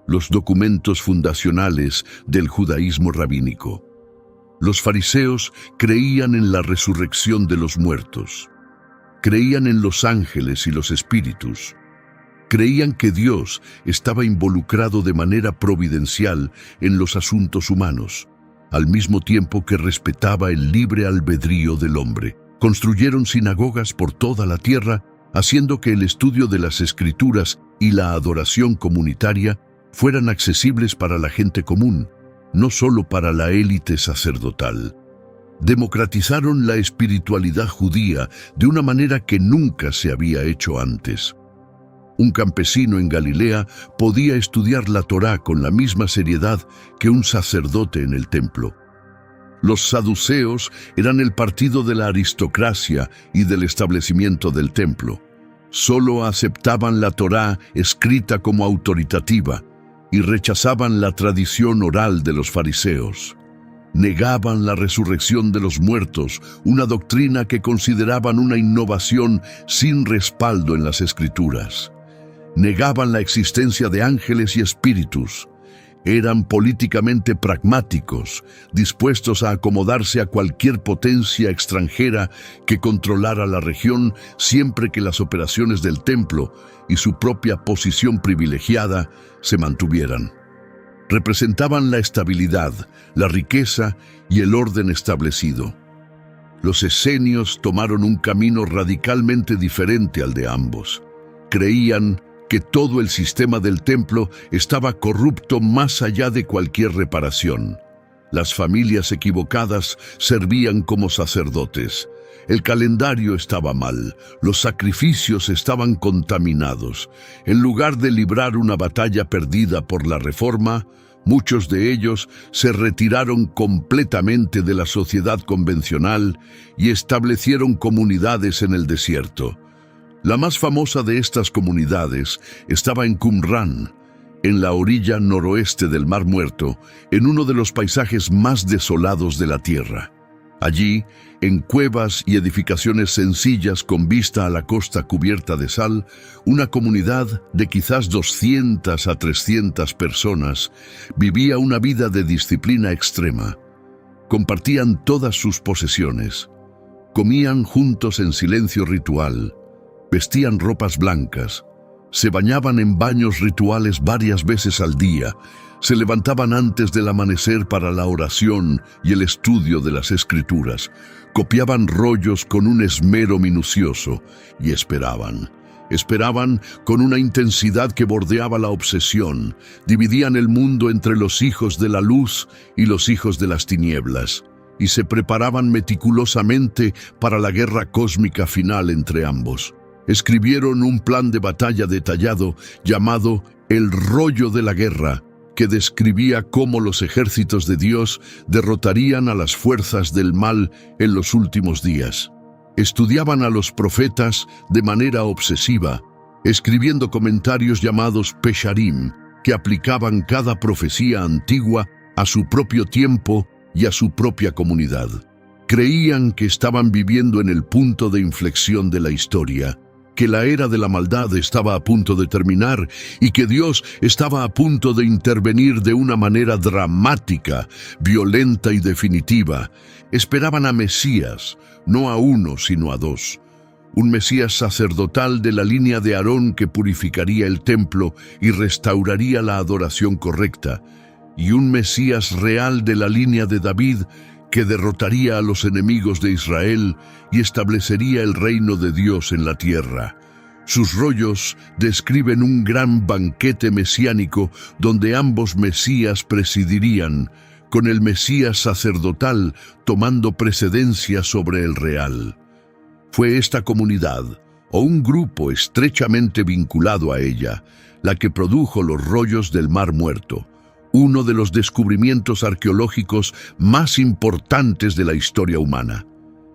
S1: los documentos fundacionales del judaísmo rabínico. Los fariseos creían en la resurrección de los muertos, creían en los ángeles y los espíritus, creían que Dios estaba involucrado de manera providencial en los asuntos humanos, al mismo tiempo que respetaba el libre albedrío del hombre. Construyeron sinagogas por toda la tierra, haciendo que el estudio de las Escrituras y la adoración comunitaria fueran accesibles para la gente común, no solo para la élite sacerdotal. Democratizaron la espiritualidad judía de una manera que nunca se había hecho antes. Un campesino en Galilea podía estudiar la Torá con la misma seriedad que un sacerdote en el templo. Los saduceos eran el partido de la aristocracia y del establecimiento del templo. Solo aceptaban la Torá escrita como autoritativa y rechazaban la tradición oral de los fariseos. Negaban la resurrección de los muertos, una doctrina que consideraban una innovación sin respaldo en las Escrituras. Negaban la existencia de ángeles y espíritus. Eran políticamente pragmáticos, dispuestos a acomodarse a cualquier potencia extranjera que controlara la región siempre que las operaciones del templo y su propia posición privilegiada se mantuvieran. Representaban la estabilidad, la riqueza y el orden establecido. Los esenios tomaron un camino radicalmente diferente al de ambos. Creían que todo el sistema del templo estaba corrupto más allá de cualquier reparación. Las familias equivocadas servían como sacerdotes. El calendario estaba mal, los sacrificios estaban contaminados. En lugar de librar una batalla perdida por la reforma, muchos de ellos se retiraron completamente de la sociedad convencional y establecieron comunidades en el desierto. La más famosa de estas comunidades estaba en Qumran, en la orilla noroeste del Mar Muerto, en uno de los paisajes más desolados de la tierra. Allí, en cuevas y edificaciones sencillas con vista a la costa cubierta de sal, una comunidad de quizás 200 a 300 personas vivía una vida de disciplina extrema. Compartían todas sus posesiones, comían juntos en silencio ritual, vestían ropas blancas, se bañaban en baños rituales varias veces al día, se levantaban antes del amanecer para la oración y el estudio de las Escrituras, copiaban rollos con un esmero minucioso y esperaban con una intensidad que bordeaba la obsesión. Dividían el mundo entre los hijos de la luz y los hijos de las tinieblas, y se preparaban meticulosamente para la guerra cósmica final entre ambos. Escribieron un plan de batalla detallado llamado El Rollo de la Guerra, que describía cómo los ejércitos de Dios derrotarían a las fuerzas del mal en los últimos días. Estudiaban a los profetas de manera obsesiva, escribiendo comentarios llamados Pesharim, que aplicaban cada profecía antigua a su propio tiempo y a su propia comunidad. Creían que estaban viviendo en el punto de inflexión de la historia, que la era de la maldad estaba a punto de terminar y que Dios estaba a punto de intervenir de una manera dramática, violenta y definitiva. Esperaban a Mesías, no a uno, sino a dos. Un Mesías sacerdotal de la línea de Aarón que purificaría el templo y restauraría la adoración correcta, y un Mesías real de la línea de David que derrotaría a los enemigos de Israel y establecería el reino de Dios en la tierra. Sus rollos describen un gran banquete mesiánico donde ambos Mesías presidirían, con el Mesías sacerdotal tomando precedencia sobre el real. Fue esta comunidad, o un grupo estrechamente vinculado a ella, la que produjo los rollos del Mar Muerto, uno de los descubrimientos arqueológicos más importantes de la historia humana.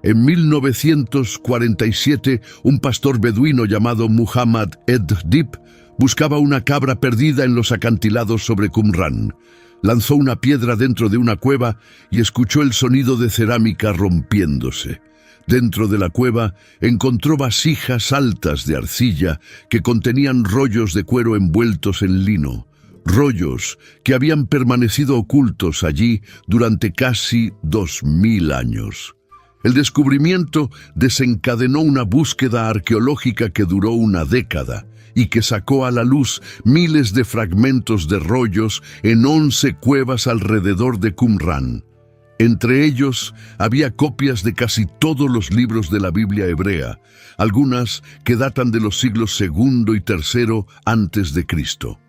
S1: En 1947, un pastor beduino llamado Muhammad Ed-Dib buscaba una cabra perdida en los acantilados sobre Qumran. Lanzó una piedra dentro de una cueva y escuchó el sonido de cerámica rompiéndose. Dentro de la cueva encontró vasijas altas de arcilla que contenían rollos de cuero envueltos en lino, rollos que habían permanecido ocultos allí durante casi 2000 años. El descubrimiento desencadenó una búsqueda arqueológica que duró una década y que sacó a la luz miles de fragmentos de rollos en 11 cuevas alrededor de Qumrán. Entre ellos había copias de casi todos los libros de la Biblia hebrea, algunas que datan de los siglos II y III antes de Cristo.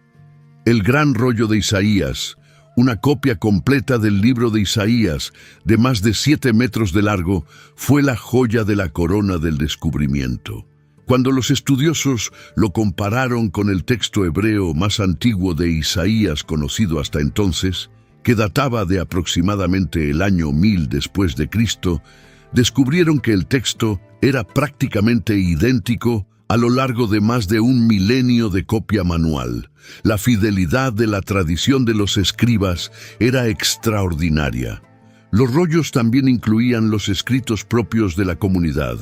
S1: El gran rollo de Isaías, una copia completa del libro de Isaías de más de 7 metros de largo, fue la joya de la corona del descubrimiento. Cuando los estudiosos lo compararon con el texto hebreo más antiguo de Isaías conocido hasta entonces, que databa de aproximadamente el año 1000 después de Cristo, descubrieron que el texto era prácticamente idéntico a lo largo de más de 1 milenio de copia manual. La fidelidad de la tradición de los escribas era extraordinaria. Los rollos también incluían los escritos propios de la comunidad,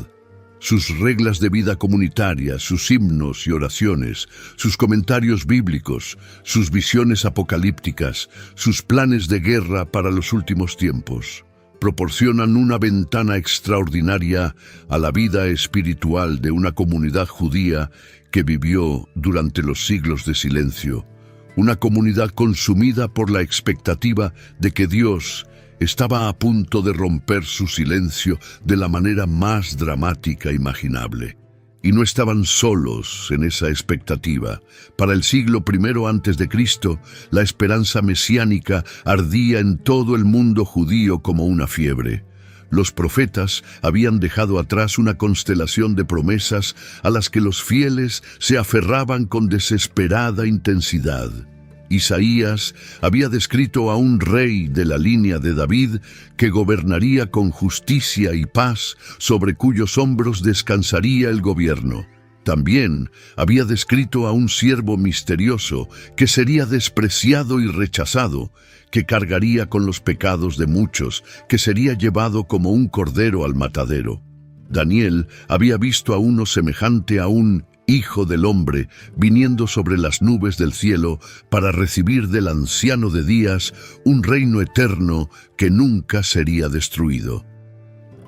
S1: sus reglas de vida comunitaria, sus himnos y oraciones, sus comentarios bíblicos, sus visiones apocalípticas, sus planes de guerra para los últimos tiempos. Proporcionan una ventana extraordinaria a la vida espiritual de una comunidad judía que vivió durante los siglos de silencio, una comunidad consumida por la expectativa de que Dios estaba a punto de romper su silencio de la manera más dramática imaginable. Y no estaban solos en esa expectativa. Para el siglo I antes de Cristo, la esperanza mesiánica ardía en todo el mundo judío como una fiebre. Los profetas habían dejado atrás una constelación de promesas a las que los fieles se aferraban con desesperada intensidad. Isaías había descrito a un rey de la línea de David que gobernaría con justicia y paz, sobre cuyos hombros descansaría el gobierno. También había descrito a un siervo misterioso que sería despreciado y rechazado, que cargaría con los pecados de muchos, que sería llevado como un cordero al matadero. Daniel había visto a uno semejante a un Hijo del Hombre, viniendo sobre las nubes del cielo para recibir del anciano de días un reino eterno que nunca sería destruido.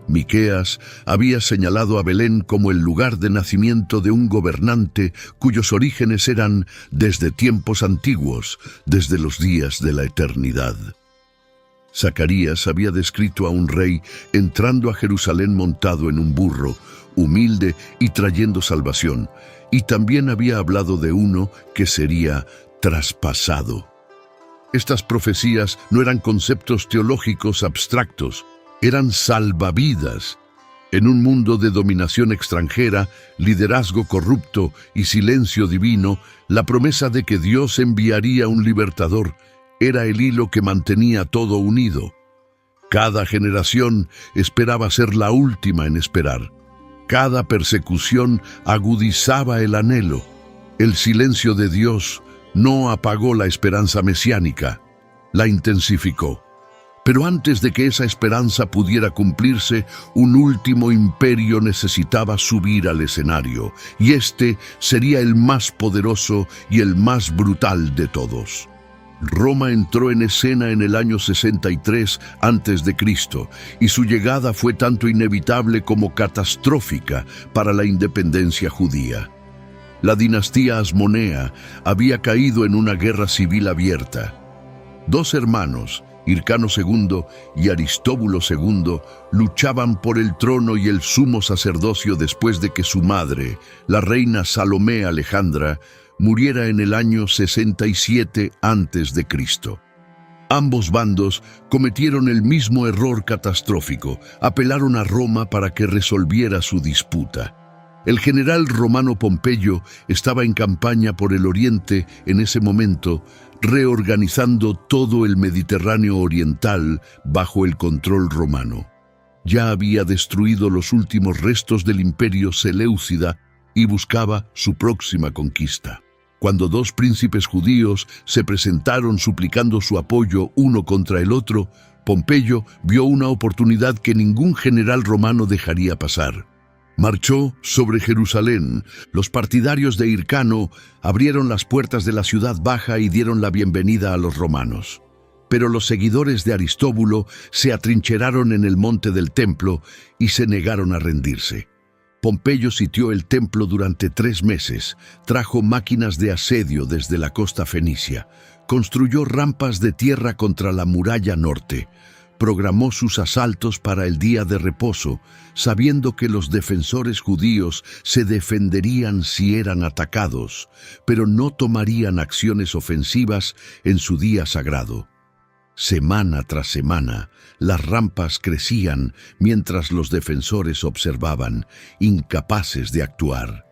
S1: Miqueas había señalado a Belén como el lugar de nacimiento de un gobernante cuyos orígenes eran desde tiempos antiguos, desde los días de la eternidad. Zacarías había descrito a un rey entrando a Jerusalén montado en un burro, humilde y trayendo salvación, y también había hablado de uno que sería traspasado. Estas profecías no eran conceptos teológicos abstractos, eran salvavidas. En un mundo de dominación extranjera, liderazgo corrupto y silencio divino, la promesa de que Dios enviaría un libertador era el hilo que mantenía todo unido. Cada generación esperaba ser la última en esperar. Cada persecución agudizaba el anhelo. El silencio de Dios no apagó la esperanza mesiánica, la intensificó. Pero antes de que esa esperanza pudiera cumplirse, un último imperio necesitaba subir al escenario, y este sería el más poderoso y el más brutal de todos. Roma entró en escena en el año 63 antes de Cristo, y su llegada fue tanto inevitable como catastrófica para la independencia judía. La dinastía Asmonea había caído en una guerra civil abierta. Dos hermanos, Hircano II y Aristóbulo II, luchaban por el trono y el sumo sacerdocio después de que su madre, la reina Salomé Alejandra, muriera en el año 67 antes de Cristo. Ambos bandos cometieron el mismo error catastrófico, apelaron a Roma para que resolviera su disputa. El general romano Pompeyo estaba en campaña por el oriente en ese momento, reorganizando todo el Mediterráneo oriental bajo el control romano. Ya había destruido los últimos restos del imperio seleucida y buscaba su próxima conquista. Cuando dos príncipes judíos se presentaron suplicando su apoyo uno contra el otro, Pompeyo vio una oportunidad que ningún general romano dejaría pasar. Marchó sobre Jerusalén. Los partidarios de Hircano abrieron las puertas de la ciudad baja y dieron la bienvenida a los romanos. Pero los seguidores de Aristóbulo se atrincheraron en el monte del templo y se negaron a rendirse. Pompeyo sitió el templo durante 3 meses, trajo máquinas de asedio desde la costa fenicia, construyó rampas de tierra contra la muralla norte, programó sus asaltos para el día de reposo, sabiendo que los defensores judíos se defenderían si eran atacados, pero no tomarían acciones ofensivas en su día sagrado. Semana tras semana, las rampas crecían mientras los defensores observaban, incapaces de actuar.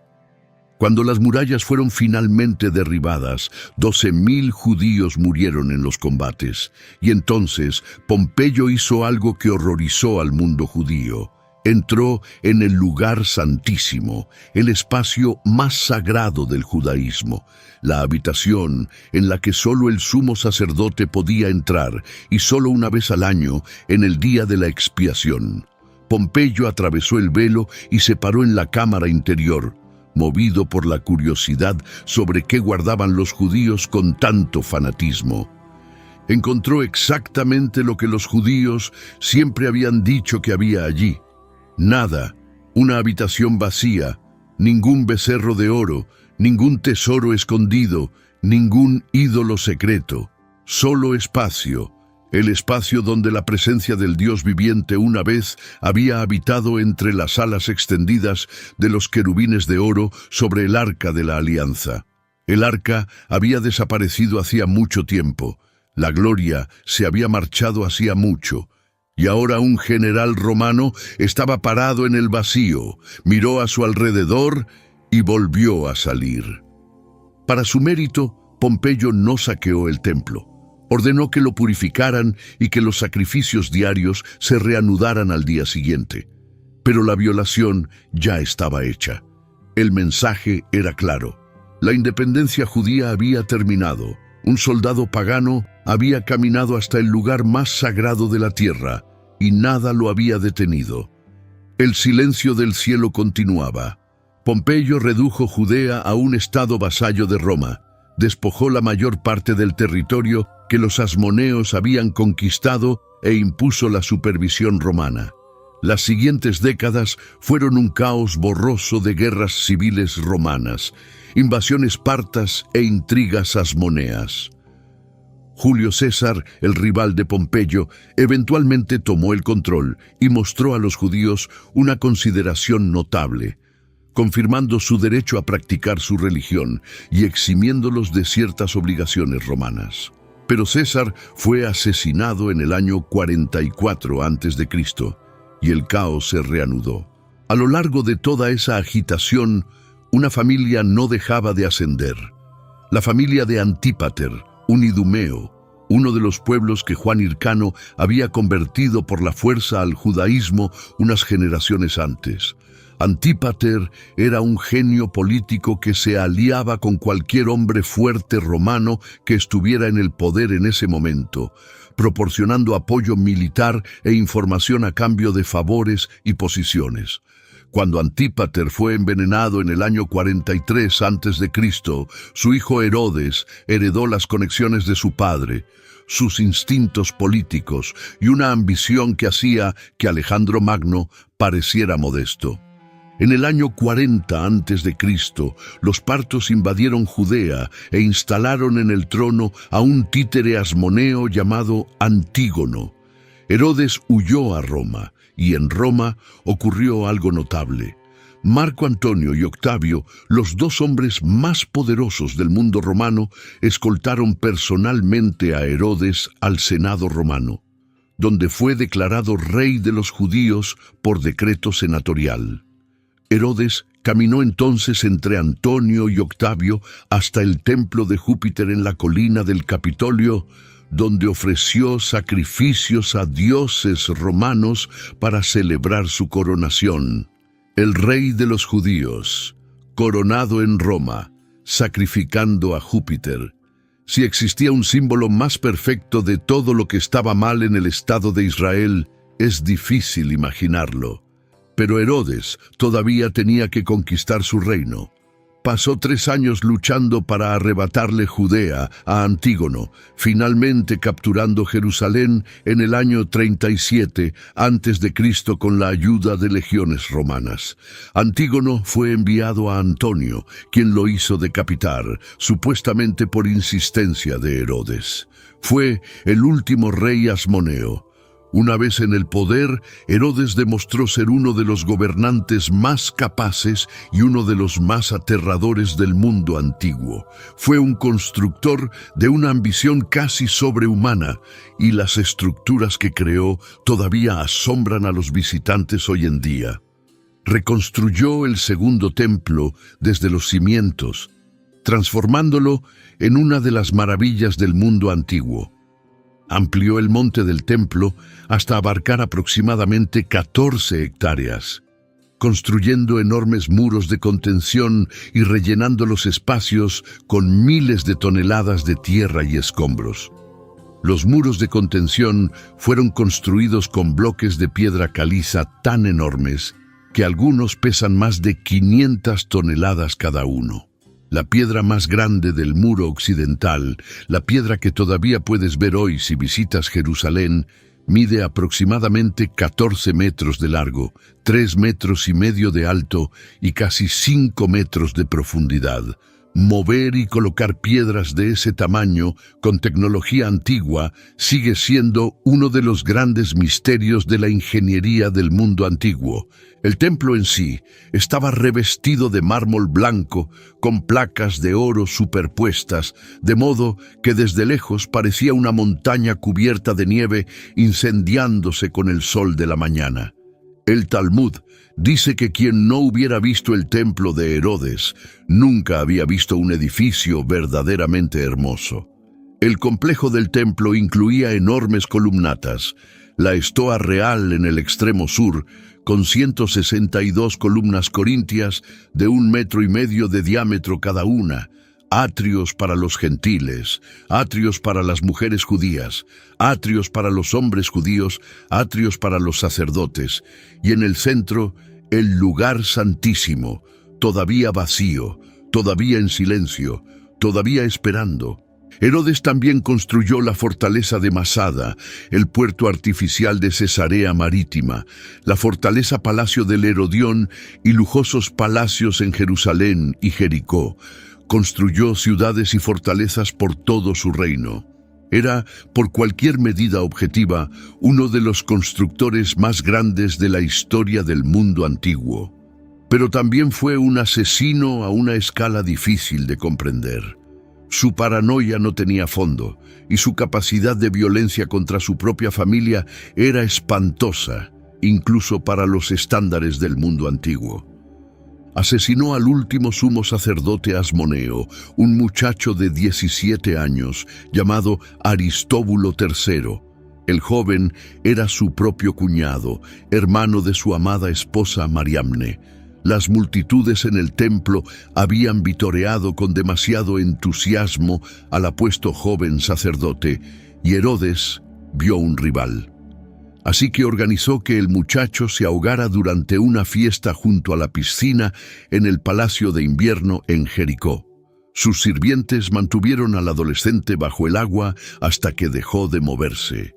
S1: Cuando las murallas fueron finalmente derribadas, 12.000 judíos murieron en los combates, y entonces Pompeyo hizo algo que horrorizó al mundo judío. Entró en el lugar santísimo, el espacio más sagrado del judaísmo, la habitación en la que solo el sumo sacerdote podía entrar y solo una vez al año, en el día de la expiación. Pompeyo atravesó el velo y se paró en la cámara interior, movido por la curiosidad sobre qué guardaban los judíos con tanto fanatismo. Encontró exactamente lo que los judíos siempre habían dicho que había allí. Nada, una habitación vacía, ningún becerro de oro, ningún tesoro escondido, ningún ídolo secreto, solo espacio, el espacio donde la presencia del Dios viviente una vez había habitado entre las alas extendidas de los querubines de oro sobre el arca de la alianza. El arca había desaparecido hacía mucho tiempo, la gloria se había marchado hacía mucho, y ahora un general romano estaba parado en el vacío, miró a su alrededor y volvió a salir. Para su mérito, Pompeyo no saqueó el templo. Ordenó que lo purificaran y que los sacrificios diarios se reanudaran al día siguiente. Pero la violación ya estaba hecha. El mensaje era claro. La independencia judía había terminado. Un soldado pagano había caminado hasta el lugar más sagrado de la tierra, y nada lo había detenido. El silencio del cielo continuaba. Pompeyo redujo Judea a un estado vasallo de Roma, despojó la mayor parte del territorio que los asmoneos habían conquistado e impuso la supervisión romana. Las siguientes décadas fueron un caos borroso de guerras civiles romanas, invasiones partas e intrigas asmoneas. Julio César, el rival de Pompeyo, eventualmente tomó el control y mostró a los judíos una consideración notable, confirmando su derecho a practicar su religión y eximiéndolos de ciertas obligaciones romanas. Pero César fue asesinado en el año 44 a.C. y el caos se reanudó. A lo largo de toda esa agitación, una familia no dejaba de ascender. La familia de Antípater, un idumeo, uno de los pueblos que Juan Hircano había convertido por la fuerza al judaísmo unas generaciones antes. Antípater era un genio político que se aliaba con cualquier hombre fuerte romano que estuviera en el poder en ese momento, proporcionando apoyo militar e información a cambio de favores y posiciones. Cuando Antípater fue envenenado en el año 43 a.C., su hijo Herodes heredó las conexiones de su padre, sus instintos políticos y una ambición que hacía que Alejandro Magno pareciera modesto. En el año 40 a.C., los partos invadieron Judea e instalaron en el trono a un títere asmoneo llamado Antígono. Herodes huyó a Roma, y en Roma ocurrió algo notable. Marco Antonio y Octavio, los dos hombres más poderosos del mundo romano, escoltaron personalmente a Herodes al Senado romano, donde fue declarado rey de los judíos por decreto senatorial. Herodes caminó entonces entre Antonio y Octavio hasta el templo de Júpiter en la colina del Capitolio, donde ofreció sacrificios a dioses romanos para celebrar su coronación. El rey de los judíos, coronado en Roma, sacrificando a Júpiter. Si existía un símbolo más perfecto de todo lo que estaba mal en el Estado de Israel, es difícil imaginarlo. Pero Herodes todavía tenía que conquistar su reino. Pasó 3 años luchando para arrebatarle Judea a Antígono, finalmente capturando Jerusalén en el año 37 a.C. con la ayuda de legiones romanas. Antígono fue enviado a Antonio, quien lo hizo decapitar, supuestamente por insistencia de Herodes. Fue el último rey asmoneo. Una vez en el poder, Herodes demostró ser uno de los gobernantes más capaces y uno de los más aterradores del mundo antiguo. Fue un constructor de una ambición casi sobrehumana, y las estructuras que creó todavía asombran a los visitantes hoy en día. Reconstruyó el segundo templo desde los cimientos, transformándolo en una de las maravillas del mundo antiguo. Amplió el monte del templo hasta abarcar aproximadamente 14 hectáreas, construyendo enormes muros de contención y rellenando los espacios con miles de toneladas de tierra y escombros. Los muros de contención fueron construidos con bloques de piedra caliza tan enormes que algunos pesan más de 500 toneladas cada uno. La piedra más grande del muro occidental, la piedra que todavía puedes ver hoy si visitas Jerusalén, mide aproximadamente 14 metros de largo, 3,5 metros de alto y casi 5 metros de profundidad. Mover y colocar piedras de ese tamaño con tecnología antigua sigue siendo uno de los grandes misterios de la ingeniería del mundo antiguo. El templo en sí estaba revestido de mármol blanco con placas de oro superpuestas, de modo que desde lejos parecía una montaña cubierta de nieve incendiándose con el sol de la mañana. El Talmud dice que quien no hubiera visto el templo de Herodes nunca había visto un edificio verdaderamente hermoso. El complejo del templo incluía enormes columnatas, la estoa real en el extremo sur, con 162 columnas corintias de 1,5 metros de diámetro cada una, atrios para los gentiles, atrios para las mujeres judías, atrios para los hombres judíos, atrios para los sacerdotes, y en el centro, el lugar santísimo, todavía vacío, todavía en silencio, todavía esperando. Herodes también construyó la fortaleza de Masada, el puerto artificial de Cesarea Marítima, la fortaleza Palacio del Herodión y lujosos palacios en Jerusalén y Jericó. Construyó ciudades y fortalezas por todo su reino. Era, por cualquier medida objetiva, uno de los constructores más grandes de la historia del mundo antiguo. Pero también fue un asesino a una escala difícil de comprender. Su paranoia no tenía fondo, y su capacidad de violencia contra su propia familia era espantosa, incluso para los estándares del mundo antiguo. Asesinó al último sumo sacerdote asmoneo, un muchacho de 17 años, llamado Aristóbulo III. El joven era su propio cuñado, hermano de su amada esposa Mariamne. Las multitudes en el templo habían vitoreado con demasiado entusiasmo al apuesto joven sacerdote, y Herodes vio un rival. Así que organizó que el muchacho se ahogara durante una fiesta junto a la piscina en el Palacio de Invierno en Jericó. Sus sirvientes mantuvieron al adolescente bajo el agua hasta que dejó de moverse.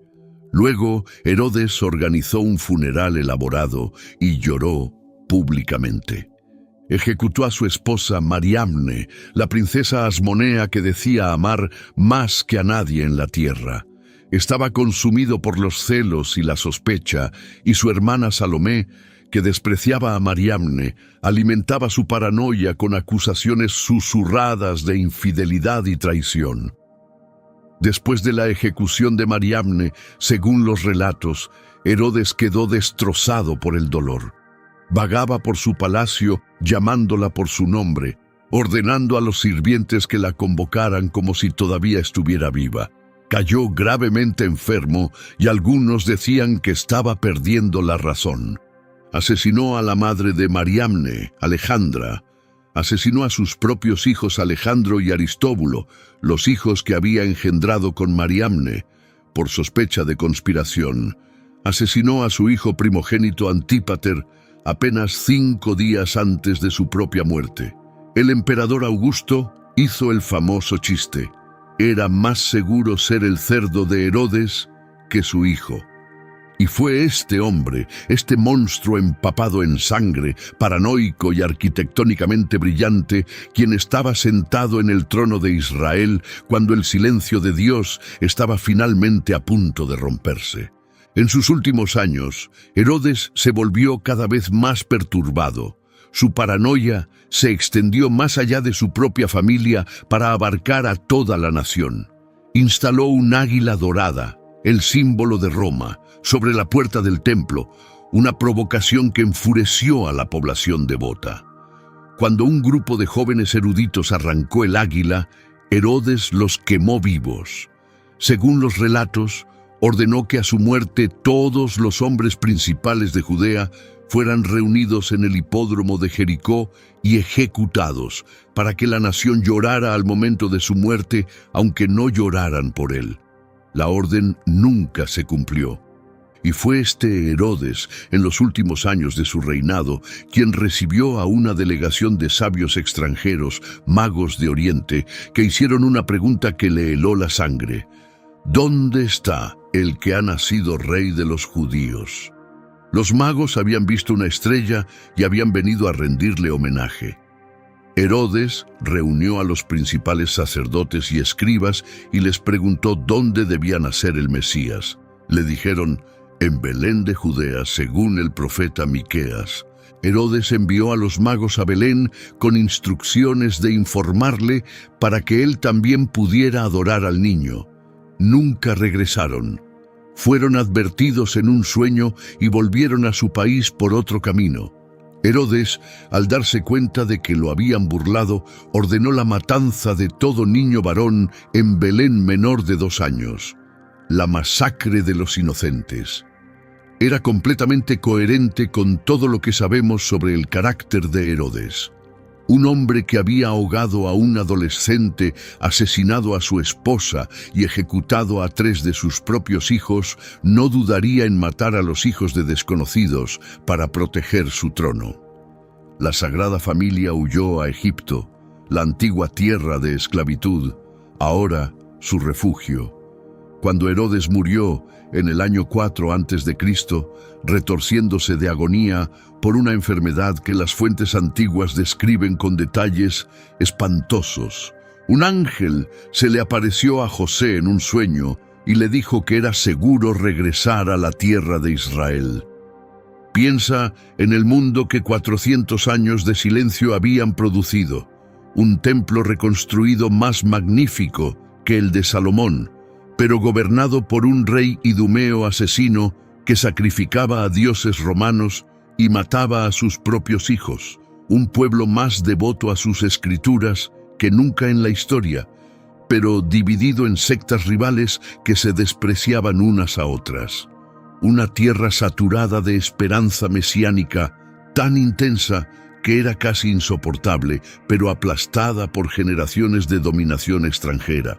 S1: Luego, Herodes organizó un funeral elaborado y lloró públicamente. Ejecutó a su esposa Mariamne, la princesa asmonea que decía amar más que a nadie en la tierra. Estaba consumido por los celos y la sospecha, y su hermana Salomé, que despreciaba a Mariamne, alimentaba su paranoia con acusaciones susurradas de infidelidad y traición. Después de la ejecución de Mariamne, según los relatos, Herodes quedó destrozado por el dolor. Vagaba por su palacio llamándola por su nombre, ordenando a los sirvientes que la convocaran como si todavía estuviera viva. Cayó gravemente enfermo y algunos decían que estaba perdiendo la razón. Asesinó a la madre de Mariamne, Alejandra. Asesinó a sus propios hijos Alejandro y Aristóbulo, los hijos que había engendrado con Mariamne, por sospecha de conspiración. Asesinó a su hijo primogénito Antípater apenas 5 días antes de su propia muerte. El emperador Augusto hizo el famoso chiste: era más seguro ser el cerdo de Herodes que su hijo. Y fue este hombre, este monstruo empapado en sangre, paranoico y arquitectónicamente brillante, quien estaba sentado en el trono de Israel cuando el silencio de Dios estaba finalmente a punto de romperse. En sus últimos años, Herodes se volvió cada vez más perturbado. Su paranoia se extendió más allá de su propia familia para abarcar a toda la nación. Instaló un águila dorada, el símbolo de Roma, sobre la puerta del templo, una provocación que enfureció a la población devota. Cuando un grupo de jóvenes eruditos arrancó el águila, Herodes los quemó vivos. Según los relatos, ordenó que a su muerte todos los hombres principales de Judea fueran reunidos en el hipódromo de Jericó y ejecutados, para que la nación llorara al momento de su muerte, aunque no lloraran por él. La orden nunca se cumplió. Y fue este Herodes, en los últimos años de su reinado, quien recibió a una delegación de sabios extranjeros, magos de Oriente, que hicieron una pregunta que le heló la sangre: ¿dónde está el que ha nacido rey de los judíos? Los magos habían visto una estrella y habían venido a rendirle homenaje. Herodes reunió a los principales sacerdotes y escribas y les preguntó dónde debía nacer el Mesías. Le dijeron: en Belén de Judea, según el profeta Miqueas. Herodes envió a los magos a Belén con instrucciones de informarle para que él también pudiera adorar al niño. Nunca regresaron. Fueron advertidos en un sueño y volvieron a su país por otro camino. Herodes, al darse cuenta de que lo habían burlado, ordenó la matanza de todo niño varón en Belén menor de 2 años. La masacre de los inocentes. Era completamente coherente con todo lo que sabemos sobre el carácter de Herodes. Un hombre que había ahogado a un adolescente, asesinado a su esposa y ejecutado a 3 de sus propios hijos, no dudaría en matar a los hijos de desconocidos para proteger su trono. La Sagrada Familia huyó a Egipto, la antigua tierra de esclavitud, ahora su refugio. Cuando Herodes murió en el año 4 a.C., retorciéndose de agonía por una enfermedad que las fuentes antiguas describen con detalles espantosos, un ángel se le apareció a José en un sueño y le dijo que era seguro regresar a la tierra de Israel. Piensa en el mundo que 400 años de silencio habían producido, un templo reconstruido más magnífico que el de Salomón, pero gobernado por un rey idumeo asesino que sacrificaba a dioses romanos y mataba a sus propios hijos, un pueblo más devoto a sus escrituras que nunca en la historia, pero dividido en sectas rivales que se despreciaban unas a otras. Una tierra saturada de esperanza mesiánica, tan intensa que era casi insoportable, pero aplastada por generaciones de dominación extranjera.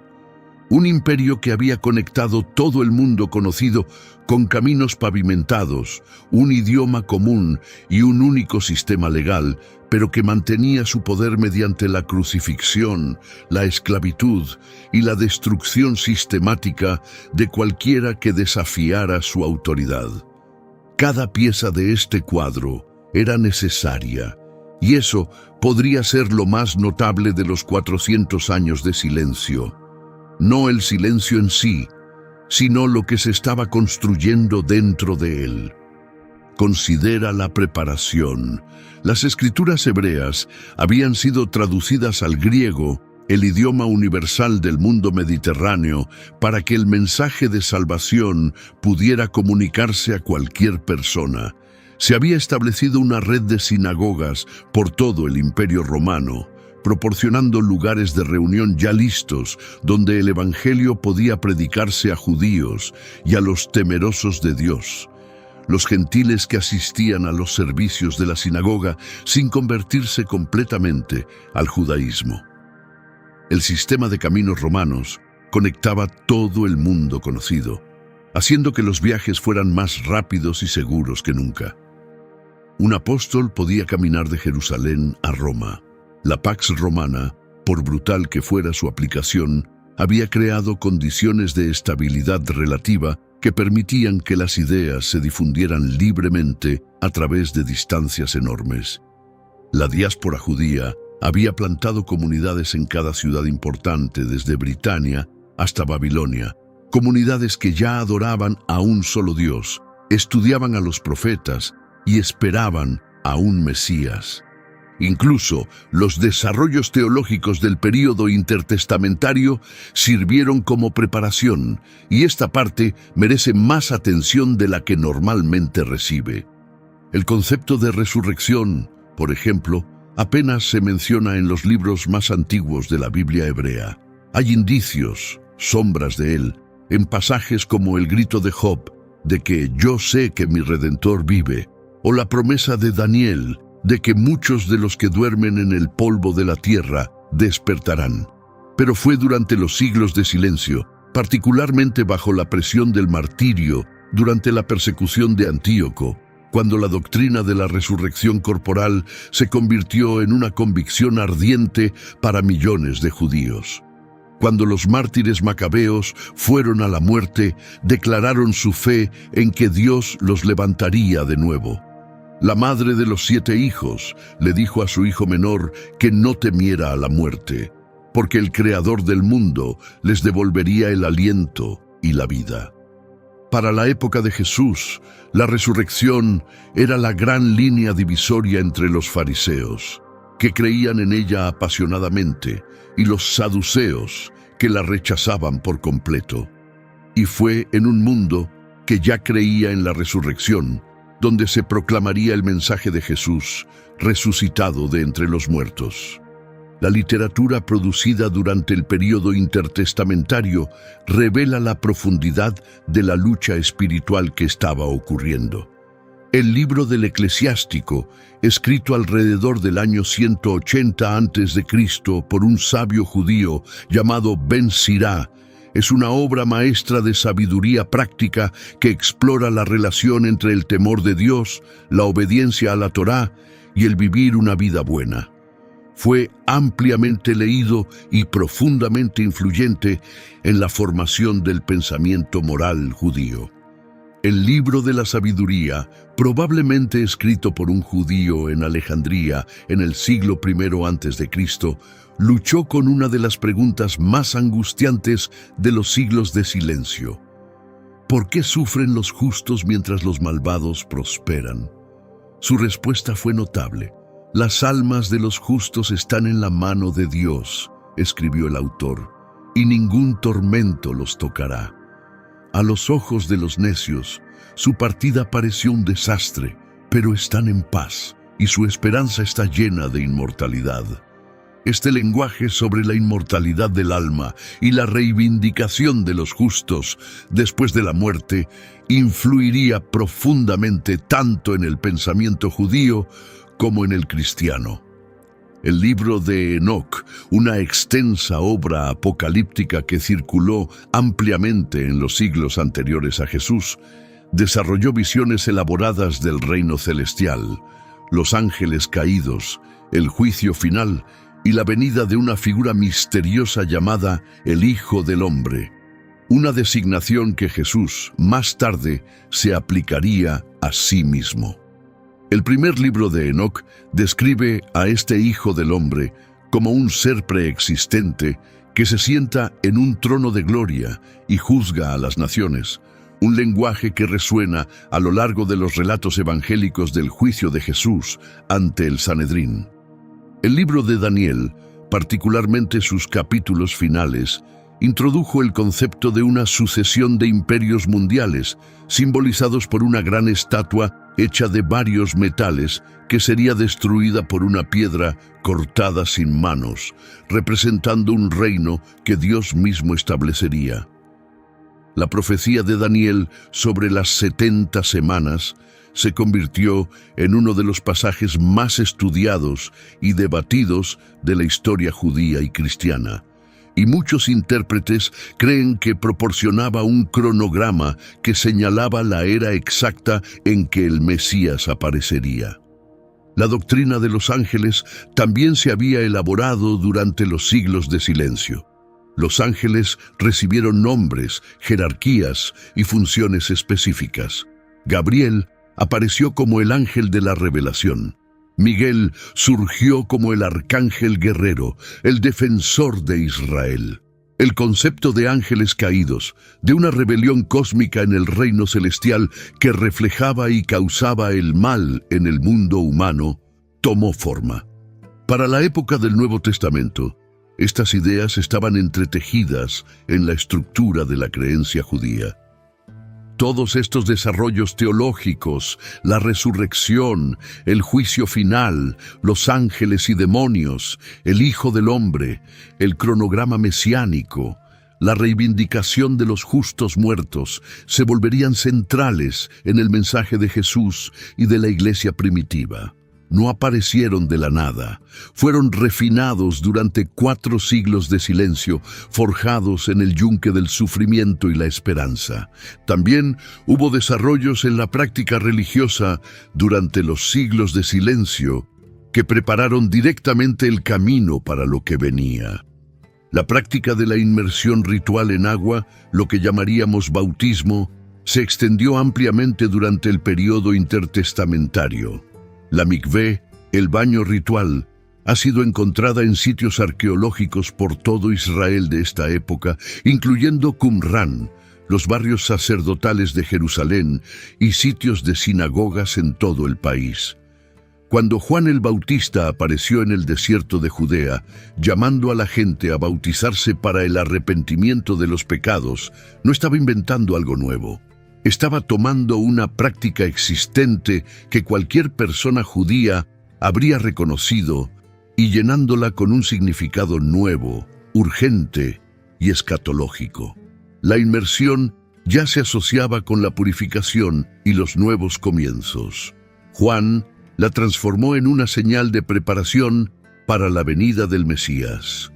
S1: Un imperio que había conectado todo el mundo conocido con caminos pavimentados, un idioma común y un único sistema legal, pero que mantenía su poder mediante la crucifixión, la esclavitud y la destrucción sistemática de cualquiera que desafiara su autoridad. Cada pieza de este cuadro era necesaria, y eso podría ser lo más notable de los 400 años de silencio. No el silencio en sí, sino lo que se estaba construyendo dentro de él. Considera la preparación. Las escrituras hebreas habían sido traducidas al griego, el idioma universal del mundo mediterráneo, para que el mensaje de salvación pudiera comunicarse a cualquier persona. Se había establecido una red de sinagogas por todo el Imperio Romano, proporcionando lugares de reunión ya listos, donde el Evangelio podía predicarse a judíos y a los temerosos de Dios. los gentiles que asistían a los servicios de la sinagoga sin convertirse completamente al judaísmo. El sistema de caminos romanos conectaba todo el mundo conocido, haciendo que los viajes fueran más rápidos y seguros que nunca. Un apóstol podía caminar de Jerusalén a Roma. La Pax Romana, por brutal que fuera su aplicación, había creado condiciones de estabilidad relativa que permitían que las ideas se difundieran libremente a través de distancias enormes. La diáspora judía había plantado comunidades en cada ciudad importante, desde Britania hasta Babilonia, comunidades que ya adoraban a un solo Dios, estudiaban a los profetas y esperaban a un Mesías. Incluso los desarrollos teológicos del período intertestamentario sirvieron como preparación, y esta parte merece más atención de la que normalmente recibe. El concepto de resurrección, por ejemplo, apenas se menciona en los libros más antiguos de la Biblia hebrea. Hay indicios, sombras de él, en pasajes como el grito de Job, de que yo sé que mi Redentor vive, o la promesa de Daniel, de que muchos de los que duermen en el polvo de la tierra despertarán. Pero fue durante los siglos de silencio, particularmente bajo la presión del martirio durante la persecución de Antíoco, cuando la doctrina de la resurrección corporal se convirtió en una convicción ardiente para millones de judíos. Cuando los mártires macabeos fueron a la muerte, declararon su fe en que Dios los levantaría de nuevo. La madre de los 7 hijos le dijo a su hijo menor que no temiera a la muerte, porque el Creador del mundo les devolvería el aliento y la vida. Para la época de Jesús, la resurrección era la gran línea divisoria entre los fariseos, que creían en ella apasionadamente, y los saduceos, que la rechazaban por completo. Y fue en un mundo que ya creía en la resurrección, donde se proclamaría el mensaje de Jesús, resucitado de entre los muertos. La literatura producida durante el período intertestamentario revela la profundidad de la lucha espiritual que estaba ocurriendo. El libro del Eclesiástico, escrito alrededor del año 180 a.C. por un sabio judío llamado Ben Sirá, es una obra maestra de sabiduría práctica que explora la relación entre el temor de Dios, la obediencia a la Torá y el vivir una vida buena. Fue ampliamente leído y profundamente influyente en la formación del pensamiento moral judío. El libro de la sabiduría, probablemente escrito por un judío en Alejandría en el siglo I a.C., luchó con una de las preguntas más angustiantes de los siglos de silencio. ¿Por qué sufren los justos mientras los malvados prosperan? Su respuesta fue notable. Las almas de los justos están en la mano de Dios, escribió el autor, y ningún tormento los tocará. A los ojos de los necios, su partida pareció un desastre, pero están en paz, y su esperanza está llena de inmortalidad. Este lenguaje sobre la inmortalidad del alma y la reivindicación de los justos después de la muerte influiría profundamente tanto en el pensamiento judío como en el cristiano. El libro de Enoc, una extensa obra apocalíptica que circuló ampliamente en los siglos anteriores a Jesús, desarrolló visiones elaboradas del reino celestial, los ángeles caídos, el juicio final y la venida de una figura misteriosa llamada el Hijo del Hombre, una designación que Jesús más tarde se aplicaría a sí mismo. El primer libro de Enoc describe a este Hijo del Hombre como un ser preexistente que se sienta en un trono de gloria y juzga a las naciones, un lenguaje que resuena a lo largo de los relatos evangélicos del juicio de Jesús ante el Sanedrín. El libro de Daniel, particularmente sus capítulos finales, introdujo el concepto de una sucesión de imperios mundiales, simbolizados por una gran estatua hecha de varios metales que sería destruida por una piedra cortada sin manos, representando un reino que Dios mismo establecería. La profecía de Daniel sobre las 70 semanas se convirtió en uno de los pasajes más estudiados y debatidos de la historia judía y cristiana. Y muchos intérpretes creen que proporcionaba un cronograma que señalaba la era exacta en que el Mesías aparecería. La doctrina de los ángeles también se había elaborado durante los siglos de silencio. Los ángeles recibieron nombres, jerarquías y funciones específicas. Gabriel apareció como el ángel de la revelación. Miguel surgió como el arcángel guerrero, el defensor de Israel. El concepto de ángeles caídos, de una rebelión cósmica en el reino celestial que reflejaba y causaba el mal en el mundo humano, tomó forma. Para la época del Nuevo Testamento, estas ideas estaban entretejidas en la estructura de la creencia judía. Todos estos desarrollos teológicos, la resurrección, el juicio final, los ángeles y demonios, el Hijo del Hombre, el cronograma mesiánico, la reivindicación de los justos muertos, se volverían centrales en el mensaje de Jesús y de la iglesia primitiva. No aparecieron de la nada, fueron refinados durante 4 siglos de silencio, forjados en el yunque del sufrimiento y la esperanza. También hubo desarrollos en la práctica religiosa durante los siglos de silencio que prepararon directamente el camino para lo que venía. La práctica de la inmersión ritual en agua, lo que llamaríamos bautismo, se extendió ampliamente durante el periodo intertestamentario. La mikvé, el baño ritual, ha sido encontrada en sitios arqueológicos por todo Israel de esta época, incluyendo Qumrán, los barrios sacerdotales de Jerusalén y sitios de sinagogas en todo el país. Cuando Juan el Bautista apareció en el desierto de Judea, llamando a la gente a bautizarse para el arrepentimiento de los pecados, no estaba inventando algo nuevo. Estaba tomando una práctica existente que cualquier persona judía habría reconocido y llenándola con un significado nuevo, urgente y escatológico. La inmersión ya se asociaba con la purificación y los nuevos comienzos. Juan la transformó en una señal de preparación para la venida del Mesías.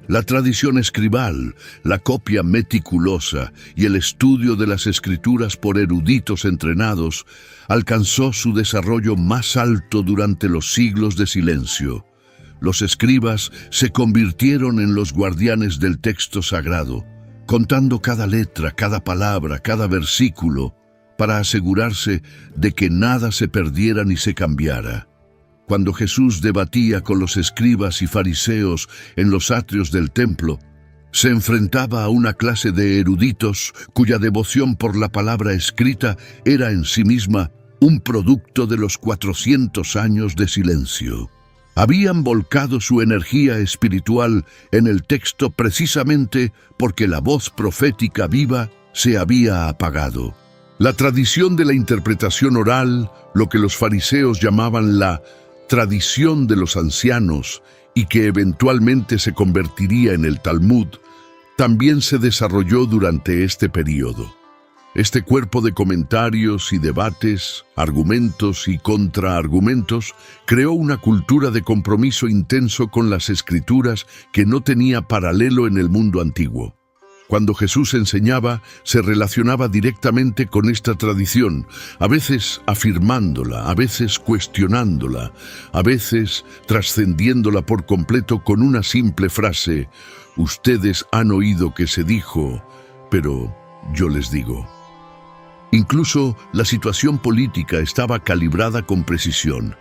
S1: La tradición escribal, la copia meticulosa y el estudio de las escrituras por eruditos entrenados alcanzó su desarrollo más alto durante los siglos de silencio. Los escribas se convirtieron en los guardianes del texto sagrado, contando cada letra, cada palabra, cada versículo, para asegurarse de que nada se perdiera ni se cambiara. Cuando Jesús debatía con los escribas y fariseos en los atrios del templo, se enfrentaba a una clase de eruditos cuya devoción por la palabra escrita era en sí misma un producto de los 400 años de silencio. Habían volcado su energía espiritual en el texto precisamente porque la voz profética viva se había apagado. La tradición de la interpretación oral, lo que los fariseos llamaban la tradición de los ancianos y que eventualmente se convertiría en el Talmud, también se desarrolló durante este período. Este cuerpo de comentarios y debates, argumentos y contraargumentos, creó una cultura de compromiso intenso con las escrituras que no tenía paralelo en el mundo antiguo. Cuando Jesús enseñaba, se relacionaba directamente con esta tradición, a veces afirmándola, a veces cuestionándola, a veces trascendiéndola por completo con una simple frase: «Ustedes han oído que se dijo, pero yo les digo». Incluso la situación política estaba calibrada con precisión.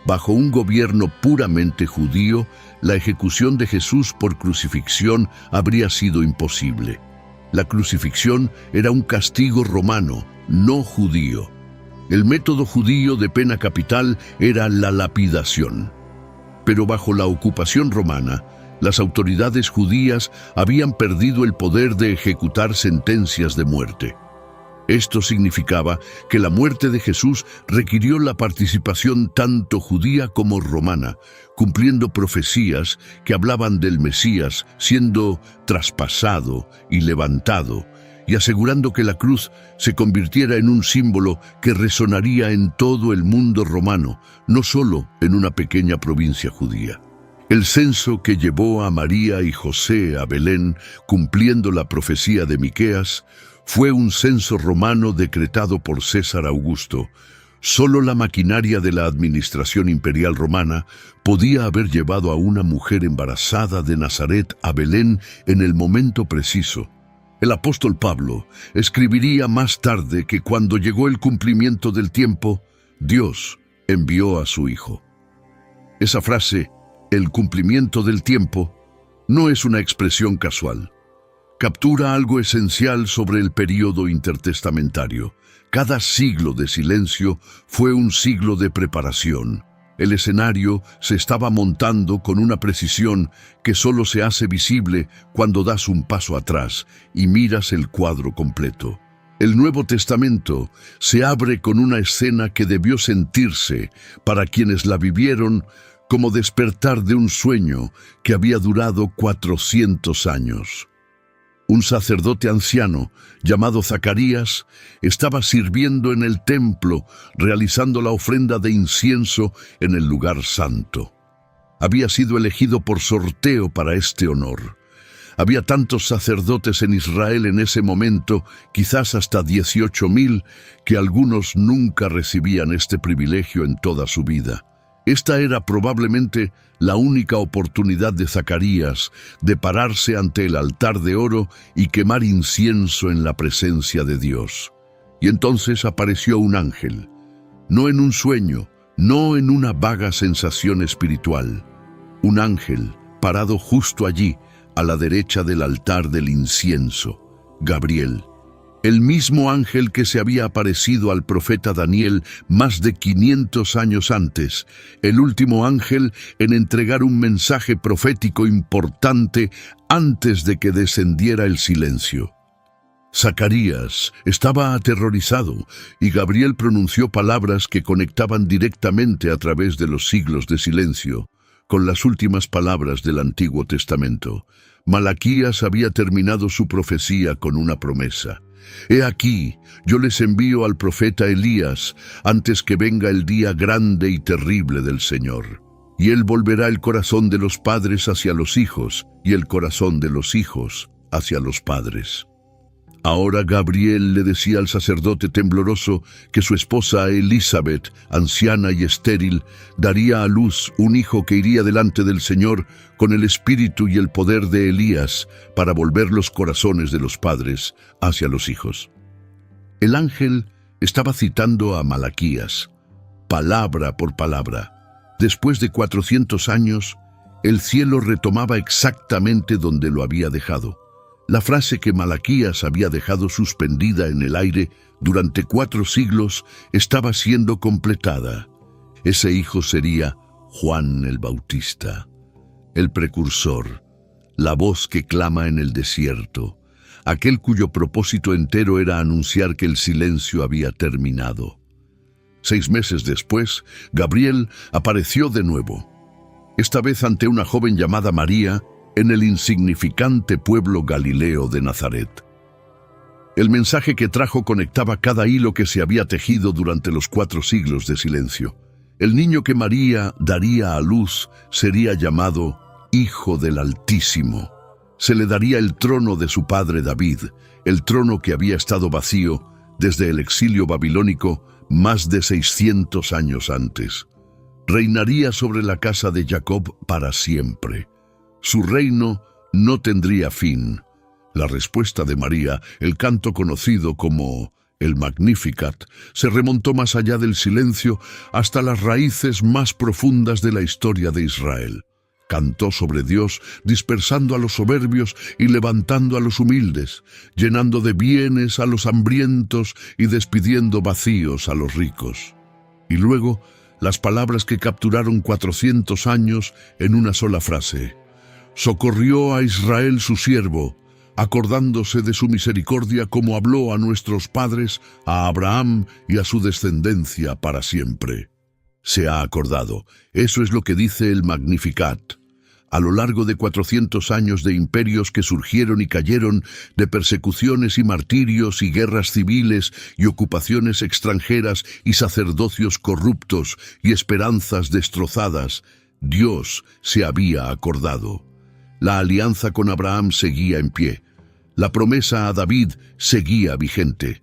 S1: Bajo un gobierno puramente judío, la ejecución de Jesús por crucifixión habría sido imposible. La crucifixión era un castigo romano, no judío. El método judío de pena capital era la lapidación. Pero bajo la ocupación romana, las autoridades judías habían perdido el poder de ejecutar sentencias de muerte. Esto significaba que la muerte de Jesús requirió la participación tanto judía como romana, cumpliendo profecías que hablaban del Mesías siendo traspasado y levantado, y asegurando que la cruz se convirtiera en un símbolo que resonaría en todo el mundo romano, no solo en una pequeña provincia judía. El censo que llevó a María y José a Belén, cumpliendo la profecía de Miqueas, fue un censo romano decretado por César Augusto. Solo la maquinaria de la administración imperial romana podía haber llevado a una mujer embarazada de Nazaret a Belén en el momento preciso. El apóstol Pablo escribiría más tarde que cuando llegó el cumplimiento del tiempo, Dios envió a su Hijo. Esa frase, el cumplimiento del tiempo, no es una expresión casual. Captura algo esencial sobre el período intertestamentario. Cada siglo de silencio fue un siglo de preparación. El escenario se estaba montando con una precisión que solo se hace visible cuando das un paso atrás y miras el cuadro completo. El Nuevo Testamento se abre con una escena que debió sentirse, para quienes la vivieron, como despertar de un sueño que había durado 400 años. Un sacerdote anciano, llamado Zacarías, estaba sirviendo en el templo, realizando la ofrenda de incienso en el lugar santo. Había sido elegido por sorteo para este honor. Había tantos sacerdotes en Israel en ese momento, quizás hasta 18,000, que algunos nunca recibían este privilegio en toda su vida. Esta era probablemente la única oportunidad de Zacarías de pararse ante el altar de oro y quemar incienso en la presencia de Dios. Y entonces apareció un ángel, no en un sueño, no en una vaga sensación espiritual. Un ángel parado justo allí, a la derecha del altar del incienso, Gabriel. El mismo ángel que se había aparecido al profeta Daniel más de 500 años antes, el último ángel en entregar un mensaje profético importante antes de que descendiera el silencio. Zacarías estaba aterrorizado y Gabriel pronunció palabras que conectaban directamente a través de los siglos de silencio con las últimas palabras del Antiguo Testamento. Malaquías había terminado su profecía con una promesa. He aquí, yo les envío al profeta Elías antes que venga el día grande y terrible del Señor. Y él volverá el corazón de los padres hacia los hijos y el corazón de los hijos hacia los padres. Ahora Gabriel le decía al sacerdote tembloroso que su esposa Elizabeth, anciana y estéril, daría a luz un hijo que iría delante del Señor con el espíritu y el poder de Elías para volver los corazones de los padres hacia los hijos. El ángel estaba citando a Malaquías, palabra por palabra. Después de 400 años, el cielo retomaba exactamente donde lo había dejado. La frase que Malaquías había dejado suspendida en el aire durante 4 siglos estaba siendo completada. Ese hijo sería Juan el Bautista, el precursor, la voz que clama en el desierto, aquel cuyo propósito entero era anunciar que el silencio había terminado. 6 meses después, Gabriel apareció de nuevo, esta vez ante una joven llamada María, en el insignificante pueblo galileo de Nazaret. El mensaje que trajo conectaba cada hilo que se había tejido durante los 4 siglos de silencio. El niño que María daría a luz sería llamado Hijo del Altísimo. Se le daría el trono de su padre David, el trono que había estado vacío desde el exilio babilónico más de 600 años antes. Reinaría sobre la casa de Jacob para siempre. Su reino no tendría fin. La respuesta de María, el canto conocido como el Magnificat, se remontó más allá del silencio hasta las raíces más profundas de la historia de Israel. Cantó sobre Dios, dispersando a los soberbios y levantando a los humildes, llenando de bienes a los hambrientos y despidiendo vacíos a los ricos. Y luego, las palabras que capturaron 400 años en una sola frase. Socorrió a Israel su siervo, acordándose de su misericordia como habló a nuestros padres, a Abraham y a su descendencia para siempre. Se ha acordado. Eso es lo que dice el Magnificat. A lo largo de 400 años de imperios que surgieron y cayeron, de persecuciones y martirios y guerras civiles y ocupaciones extranjeras y sacerdocios corruptos y esperanzas destrozadas, Dios se había acordado. La alianza con Abraham seguía en pie. La promesa a David seguía vigente.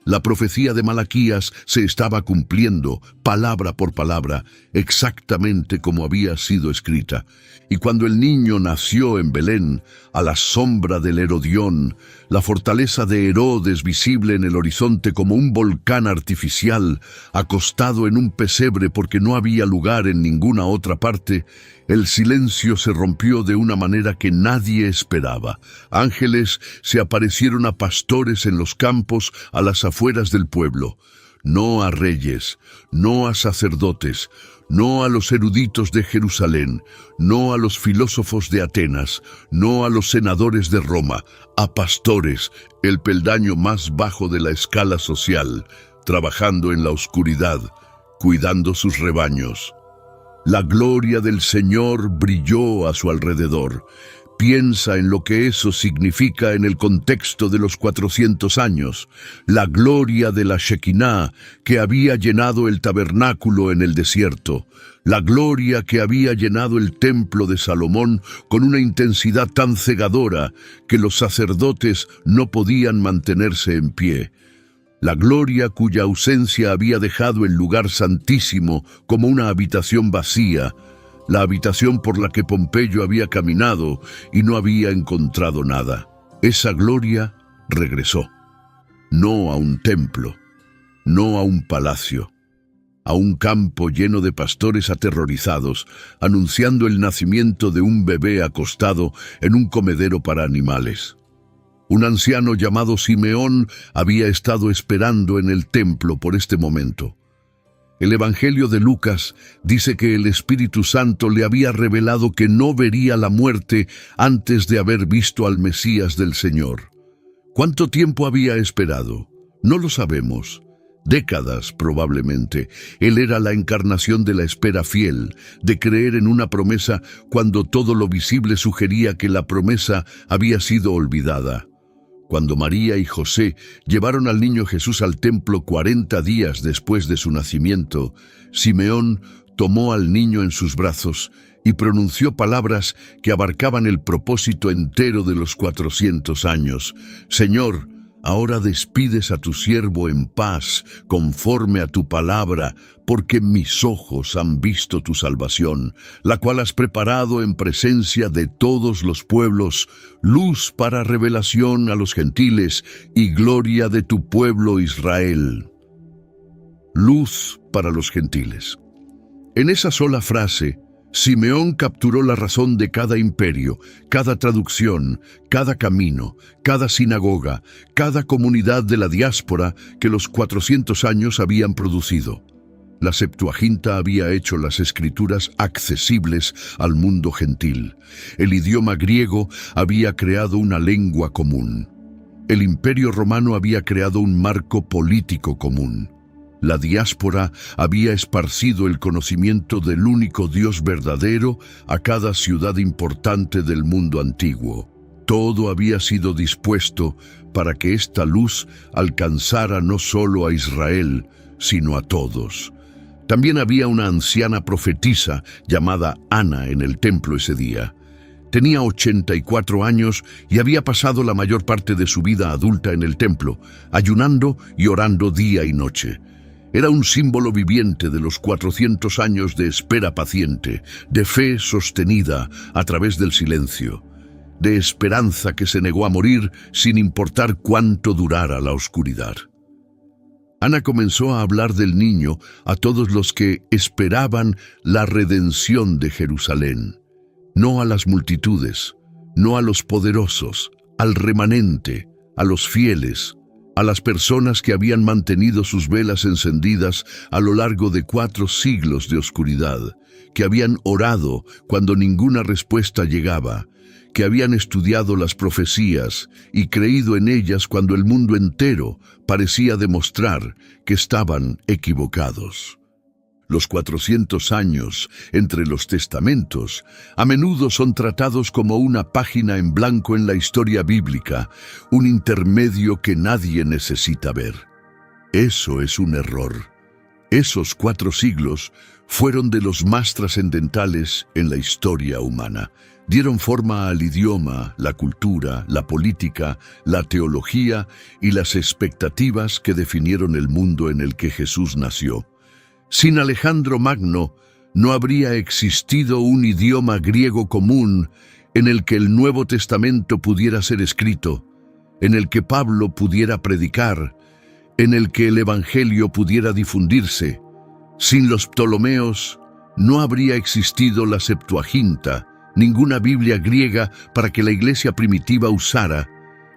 S1: La profecía de Malaquías se estaba cumpliendo, palabra por palabra, exactamente como había sido escrita. Y cuando el niño nació en Belén, a la sombra del Herodión, la fortaleza de Herodes visible en el horizonte como un volcán artificial, acostado en un pesebre porque no había lugar en ninguna otra parte, el silencio se rompió de una manera que nadie esperaba. Ángeles se aparecieron a pastores en los campos a las afueras del pueblo. No a reyes, no a sacerdotes, no a los eruditos de Jerusalén, no a los filósofos de Atenas, no a los senadores de Roma, a pastores, el peldaño más bajo de la escala social, trabajando en la oscuridad, cuidando sus rebaños. La gloria del Señor brilló a su alrededor. Piensa en lo que eso significa en el contexto de los 400 años. La gloria de la Shekinah que había llenado el tabernáculo en el desierto. La gloria que había llenado el templo de Salomón con una intensidad tan cegadora que los sacerdotes no podían mantenerse en pie. La gloria cuya ausencia había dejado el lugar santísimo como una habitación vacía, la habitación por la que Pompeyo había caminado y no había encontrado nada. Esa gloria regresó, no a un templo, no a un palacio, a un campo lleno de pastores aterrorizados, anunciando el nacimiento de un bebé acostado en un comedero para animales. Un anciano llamado Simeón había estado esperando en el templo por este momento. El Evangelio de Lucas dice que el Espíritu Santo le había revelado que no vería la muerte antes de haber visto al Mesías del Señor. ¿Cuánto tiempo había esperado? No lo sabemos. Décadas, probablemente. Él era la encarnación de la espera fiel, de creer en una promesa cuando todo lo visible sugería que la promesa había sido olvidada. Cuando María y José llevaron al niño Jesús al templo 40 días después de su nacimiento, Simeón tomó al niño en sus brazos y pronunció palabras que abarcaban el propósito entero de los 400 años. Señor, ahora despides a tu siervo en paz, conforme a tu palabra, porque mis ojos han visto tu salvación, la cual has preparado en presencia de todos los pueblos, luz para revelación a los gentiles y gloria de tu pueblo Israel. Luz para los gentiles. En esa sola frase, Simeón capturó la razón de cada imperio, cada traducción, cada camino, cada sinagoga, cada comunidad de la diáspora que los 400 años habían producido. La Septuaginta había hecho las escrituras accesibles al mundo gentil. El idioma griego había creado una lengua común. El Imperio Romano había creado un marco político común. La diáspora había esparcido el conocimiento del único Dios verdadero a cada ciudad importante del mundo antiguo. Todo había sido dispuesto para que esta luz alcanzara no solo a Israel, sino a todos. También había una anciana profetisa llamada Ana en el templo ese día. Tenía 84 años y había pasado la mayor parte de su vida adulta en el templo, ayunando y orando día y noche. Era un símbolo viviente de los 400 años de espera paciente, de fe sostenida a través del silencio, de esperanza que se negó a morir sin importar cuánto durara la oscuridad. Ana comenzó a hablar del niño a todos los que esperaban la redención de Jerusalén, no a las multitudes, no a los poderosos, al remanente, a los fieles, a las personas que habían mantenido sus velas encendidas a lo largo de 4 siglos de oscuridad, que habían orado cuando ninguna respuesta llegaba, que habían estudiado las profecías y creído en ellas cuando el mundo entero parecía demostrar que estaban equivocados. Los 400 años entre los testamentos a menudo son tratados como una página en blanco en la historia bíblica, un intermedio que nadie necesita ver. Eso es un error. Esos 4 siglos fueron de los más trascendentales en la historia humana. Dieron forma al idioma, la cultura, la política, la teología y las expectativas que definieron el mundo en el que Jesús nació. Sin Alejandro Magno, no habría existido un idioma griego común en el que el Nuevo Testamento pudiera ser escrito, en el que Pablo pudiera predicar, en el que el Evangelio pudiera difundirse. Sin los Ptolomeos, no habría existido la Septuaginta, ninguna Biblia griega para que la iglesia primitiva usara,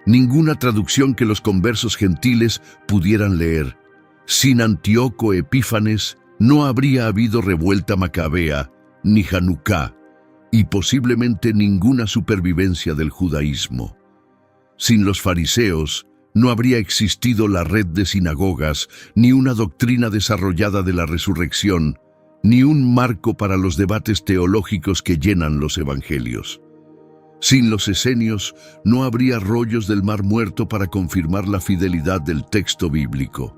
S1: ninguna traducción que los conversos gentiles pudieran leer. Sin Antíoco Epífanes, no habría habido revuelta macabea, ni Hanukkah, y posiblemente ninguna supervivencia del judaísmo. Sin los fariseos, no habría existido la red de sinagogas, ni una doctrina desarrollada de la resurrección, ni un marco para los debates teológicos que llenan los evangelios. Sin los esenios, no habría rollos del Mar Muerto para confirmar la fidelidad del texto bíblico.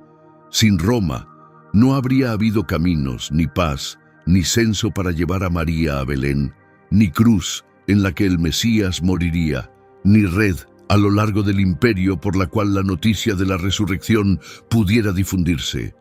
S1: Sin Roma, no habría habido caminos, ni paz, ni censo para llevar a María a Belén, ni cruz en la que el Mesías moriría, ni red a lo largo del imperio por la cual la noticia de la resurrección pudiera difundirse.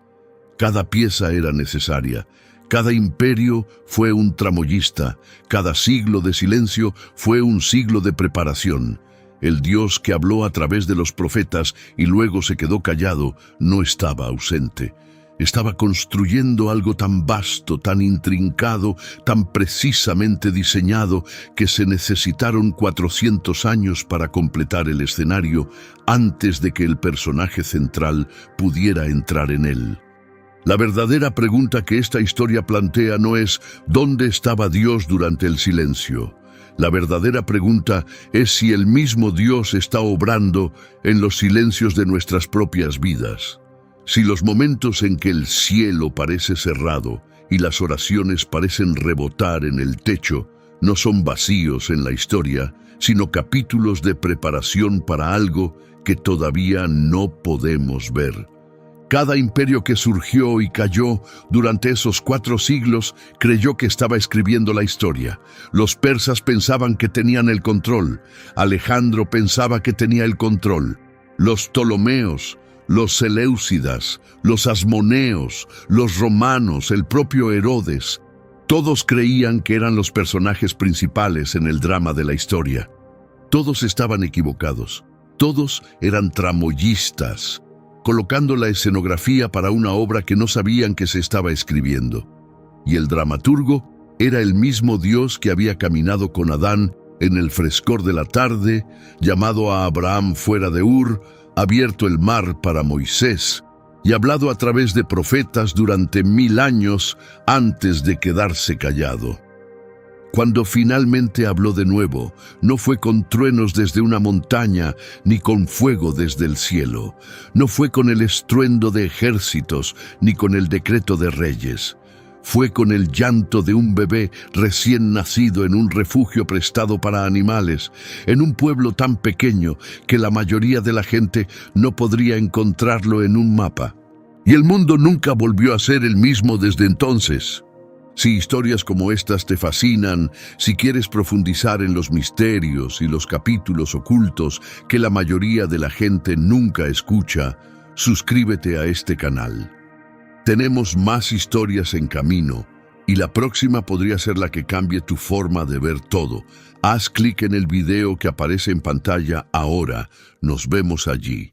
S1: Cada pieza era necesaria. Cada imperio fue un tramoyista, cada siglo de silencio fue un siglo de preparación. El Dios que habló a través de los profetas y luego se quedó callado no estaba ausente. Estaba construyendo algo tan vasto, tan intrincado, tan precisamente diseñado, que se necesitaron 400 años para completar el escenario antes de que el personaje central pudiera entrar en él. La verdadera pregunta que esta historia plantea no es ¿dónde estaba Dios durante el silencio? La verdadera pregunta es si el mismo Dios está obrando en los silencios de nuestras propias vidas. Si los momentos en que el cielo parece cerrado y las oraciones parecen rebotar en el techo no son vacíos en la historia, sino capítulos de preparación para algo que todavía no podemos ver. Cada imperio que surgió y cayó durante esos 4 siglos creyó que estaba escribiendo la historia. Los persas pensaban que tenían el control. Alejandro pensaba que tenía el control. Los Ptolomeos, los Seleucidas, los Asmoneos, los romanos, el propio Herodes, todos creían que eran los personajes principales en el drama de la historia. Todos estaban equivocados. Todos eran tramoyistas, colocando la escenografía para una obra que no sabían que se estaba escribiendo. Y el dramaturgo era el mismo Dios que había caminado con Adán en el frescor de la tarde, llamado a Abraham fuera de Ur, abierto el mar para Moisés y hablado a través de profetas durante 1000 años antes de quedarse callado. Cuando finalmente habló de nuevo, no fue con truenos desde una montaña ni con fuego desde el cielo. No fue con el estruendo de ejércitos ni con el decreto de reyes. Fue con el llanto de un bebé recién nacido en un refugio prestado para animales, en un pueblo tan pequeño que la mayoría de la gente no podría encontrarlo en un mapa. Y el mundo nunca volvió a ser el mismo desde entonces. Si historias como estas te fascinan, si quieres profundizar en los misterios y los capítulos ocultos que la mayoría de la gente nunca escucha, suscríbete a este canal. Tenemos más historias en camino y la próxima podría ser la que cambie tu forma de ver todo. Haz clic en el video que aparece en pantalla ahora. Nos vemos allí.